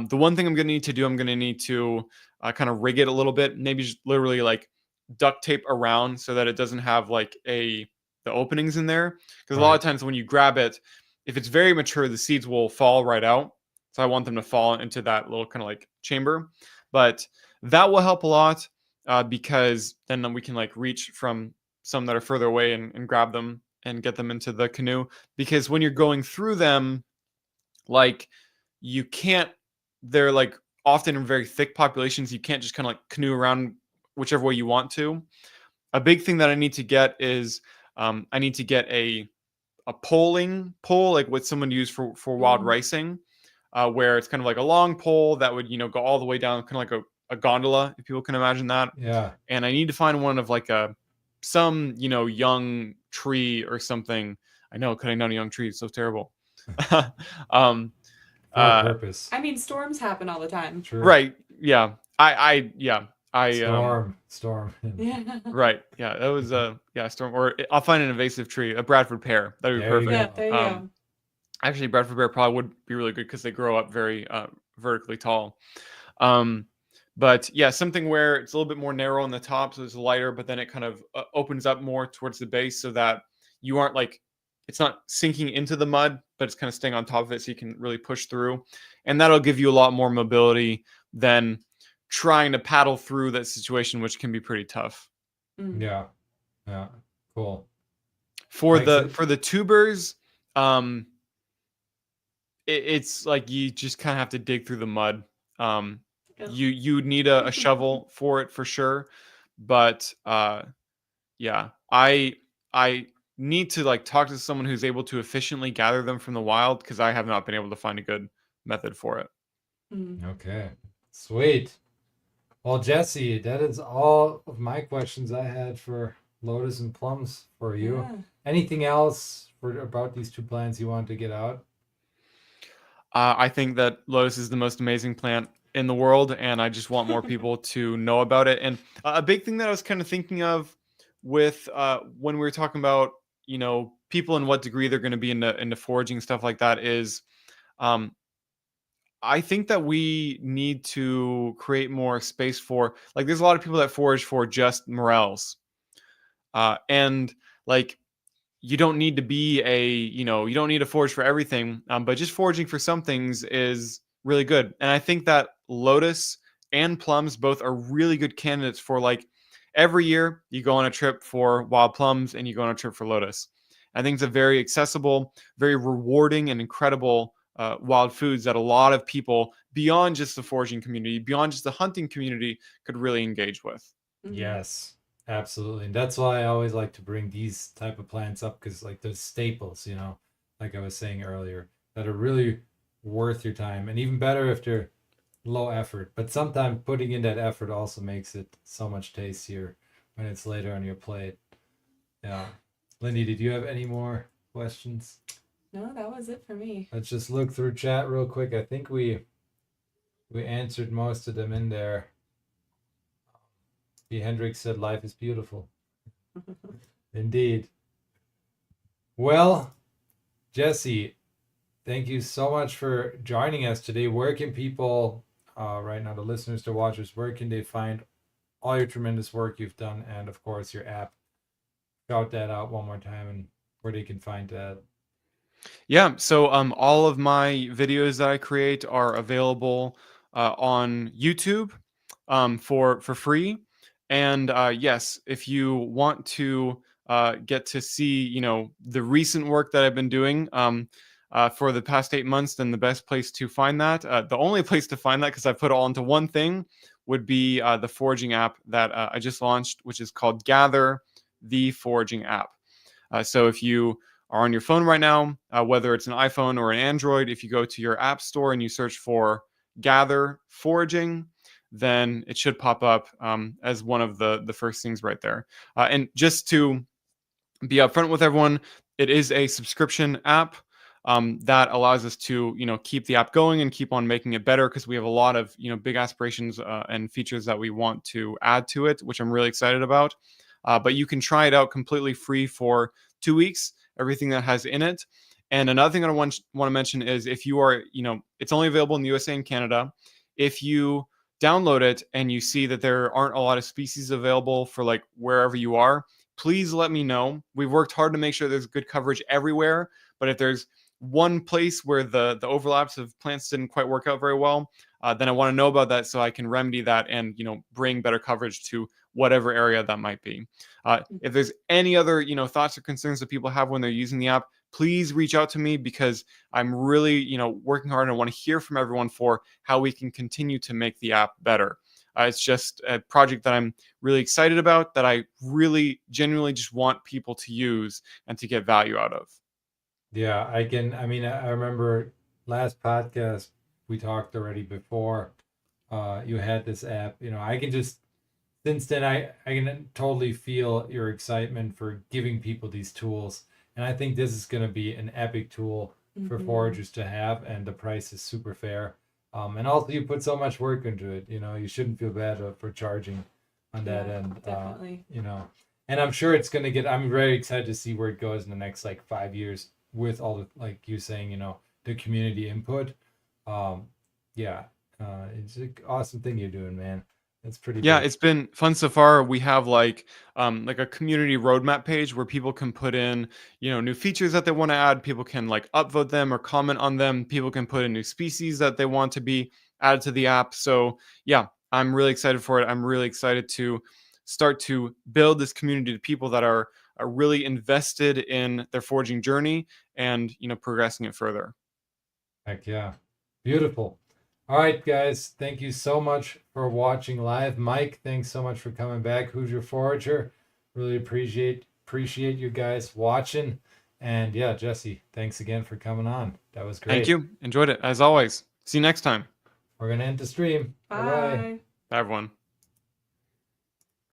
The one thing I'm going to need to do, I'm going to need to kind of rig it a little bit, maybe just literally like duct tape around so that it doesn't have like the openings in there. Because a lot of times when you grab it, if it's very mature, the seeds will fall right out. So I want them to fall into that little kind of like chamber. But that will help a lot because then we can like reach from some that are further away and grab them and get them into the canoe. Because when you're going through them, like you can't, they're like often in very thick populations. You can't just kind of like canoe around whichever way you want to. A big thing that I need to get is I need to get a polling pole, like what someone used for wild ricing, where it's kind of like a long pole that would, go all the way down, kind of like a gondola, if people can imagine that. Yeah. And I need to find one of like some young tree or something. I know cutting down a young tree is so terrible. For a purpose. I mean, storms happen all the time. True. Right. Yeah. Storm. Yeah. Right. Yeah. That was storm. Or I'll find an invasive tree, a Bradford pear. That'd be There you perfect. Yeah, there you go. Actually, Bradford pear probably would be really good because they grow up very vertically tall. But yeah, something where it's a little bit more narrow on the top, so it's lighter, but then it kind of opens up more towards the base so that you aren't like, it's not sinking into the mud, but it's kind of staying on top of it so you can really push through. And that'll give you a lot more mobility than trying to paddle through that situation, which can be pretty tough. Yeah. Cool. For the tubers, it's like you just kind of have to dig through the mud. You need a shovel for it for sure, but yeah, I need to like talk to someone who's able to efficiently gather them from the wild because I have not been able to find a good method for it. Okay, sweet. Well, Jesse, that is all of my questions I had for Lotus and Plums for you. Yeah. Anything else about these two plants you want to get out? I think that Lotus is the most amazing plant in the world, and I just want more people to know about it. And a big thing that I was kind of thinking of with when we were talking about people and what degree they're going to be into foraging stuff like that is I think that we need to create more space for, like, there's a lot of people that forage for just morels, and like you don't need to be you don't need to forage for everything, but just foraging for some things is really good. And I think that Lotus and Plums both are really good candidates for, like, every year you go on a trip for Wild Plums and you go on a trip for Lotus. I think it's a very accessible, very rewarding and incredible wild foods that a lot of people beyond just the foraging community, beyond just the hunting community, could really engage with. Yes, absolutely. And that's why I always like to bring these type of plants up, because like those staples, like I was saying earlier, that are really worth your time, and even better if they're low effort. But sometimes putting in that effort also makes it so much tastier when it's later on your plate. Yeah. Lindy, did you have any more questions? No, that was it for me. Let's just look through chat real quick. I think we answered most of them in there. B. Hendricks said life is beautiful. Indeed. Well, Jesse, thank you so much for joining us today. Where can people, right now, the listeners, the watchers, where can they find all your tremendous work you've done, and of course your app? Shout that out one more time and where they can find that. Yeah, so all of my videos that I create are available on YouTube for free. And yes, if you want to get to see, the recent work that I've been doing for the past 8 months, then the best place to find that, the only place to find that, because I put it all into one thing, would be the foraging app that I just launched, which is called Gather the Foraging App. So if you are on your phone right now, whether it's an iPhone or an Android, if you go to your app store and you search for Gather Foraging, then it should pop up as one of the first things right there. And just to be upfront with everyone, it is a subscription app that allows us to, keep the app going and keep on making it better, because we have a lot of, big aspirations and features that we want to add to it, which I'm really excited about. But you can try it out completely free for 2 weeks, everything that has in it. And another thing I want to mention is if you are, it's only available in the USA and Canada. If you download it and you see that there aren't a lot of species available for like wherever you are, please let me know. We've worked hard to make sure there's good coverage everywhere, but if there's one place where the overlaps of plants didn't quite work out very well, then I want to know about that so I can remedy that and bring better coverage to whatever area that might be. If there's any other thoughts or concerns that people have when they're using the app, please reach out to me, because I'm really working hard and I want to hear from everyone for how we can continue to make the app better. It's just a project that I'm really excited about, that I really genuinely just want people to use and to get value out of. Yeah, I remember last podcast we talked already before you had this app. I can just, since then, I can totally feel your excitement for giving people these tools. And I think this is going to be an epic tool for foragers to have, and the price is super fair. And also, you put so much work into it. You shouldn't feel bad for charging on that end. Definitely. And I'm sure it's going to get. I'm very excited to see where it goes in the next 5 years with all the, like you saying, the community input. It's an awesome thing you're doing, man. It's pretty. Yeah, big. it's been fun so far. We have like a community roadmap page where people can put in, new features that they want to add. People can like upvote them or comment on them. People can put in new species that they want to be added to the app. So yeah, I'm really excited for it. I'm really excited to start to build this community of people that are really invested in their foraging journey and progressing it further. Heck yeah. Beautiful. All right, guys. Thank you so much for watching live. Mike, thanks so much for coming back. Who's Your Forager? Really appreciate you guys watching. And yeah, Jesse, thanks again for coming on. That was great. Thank you. Enjoyed it as always. See you next time. We're gonna end the stream. Bye-bye. Bye. Bye, everyone.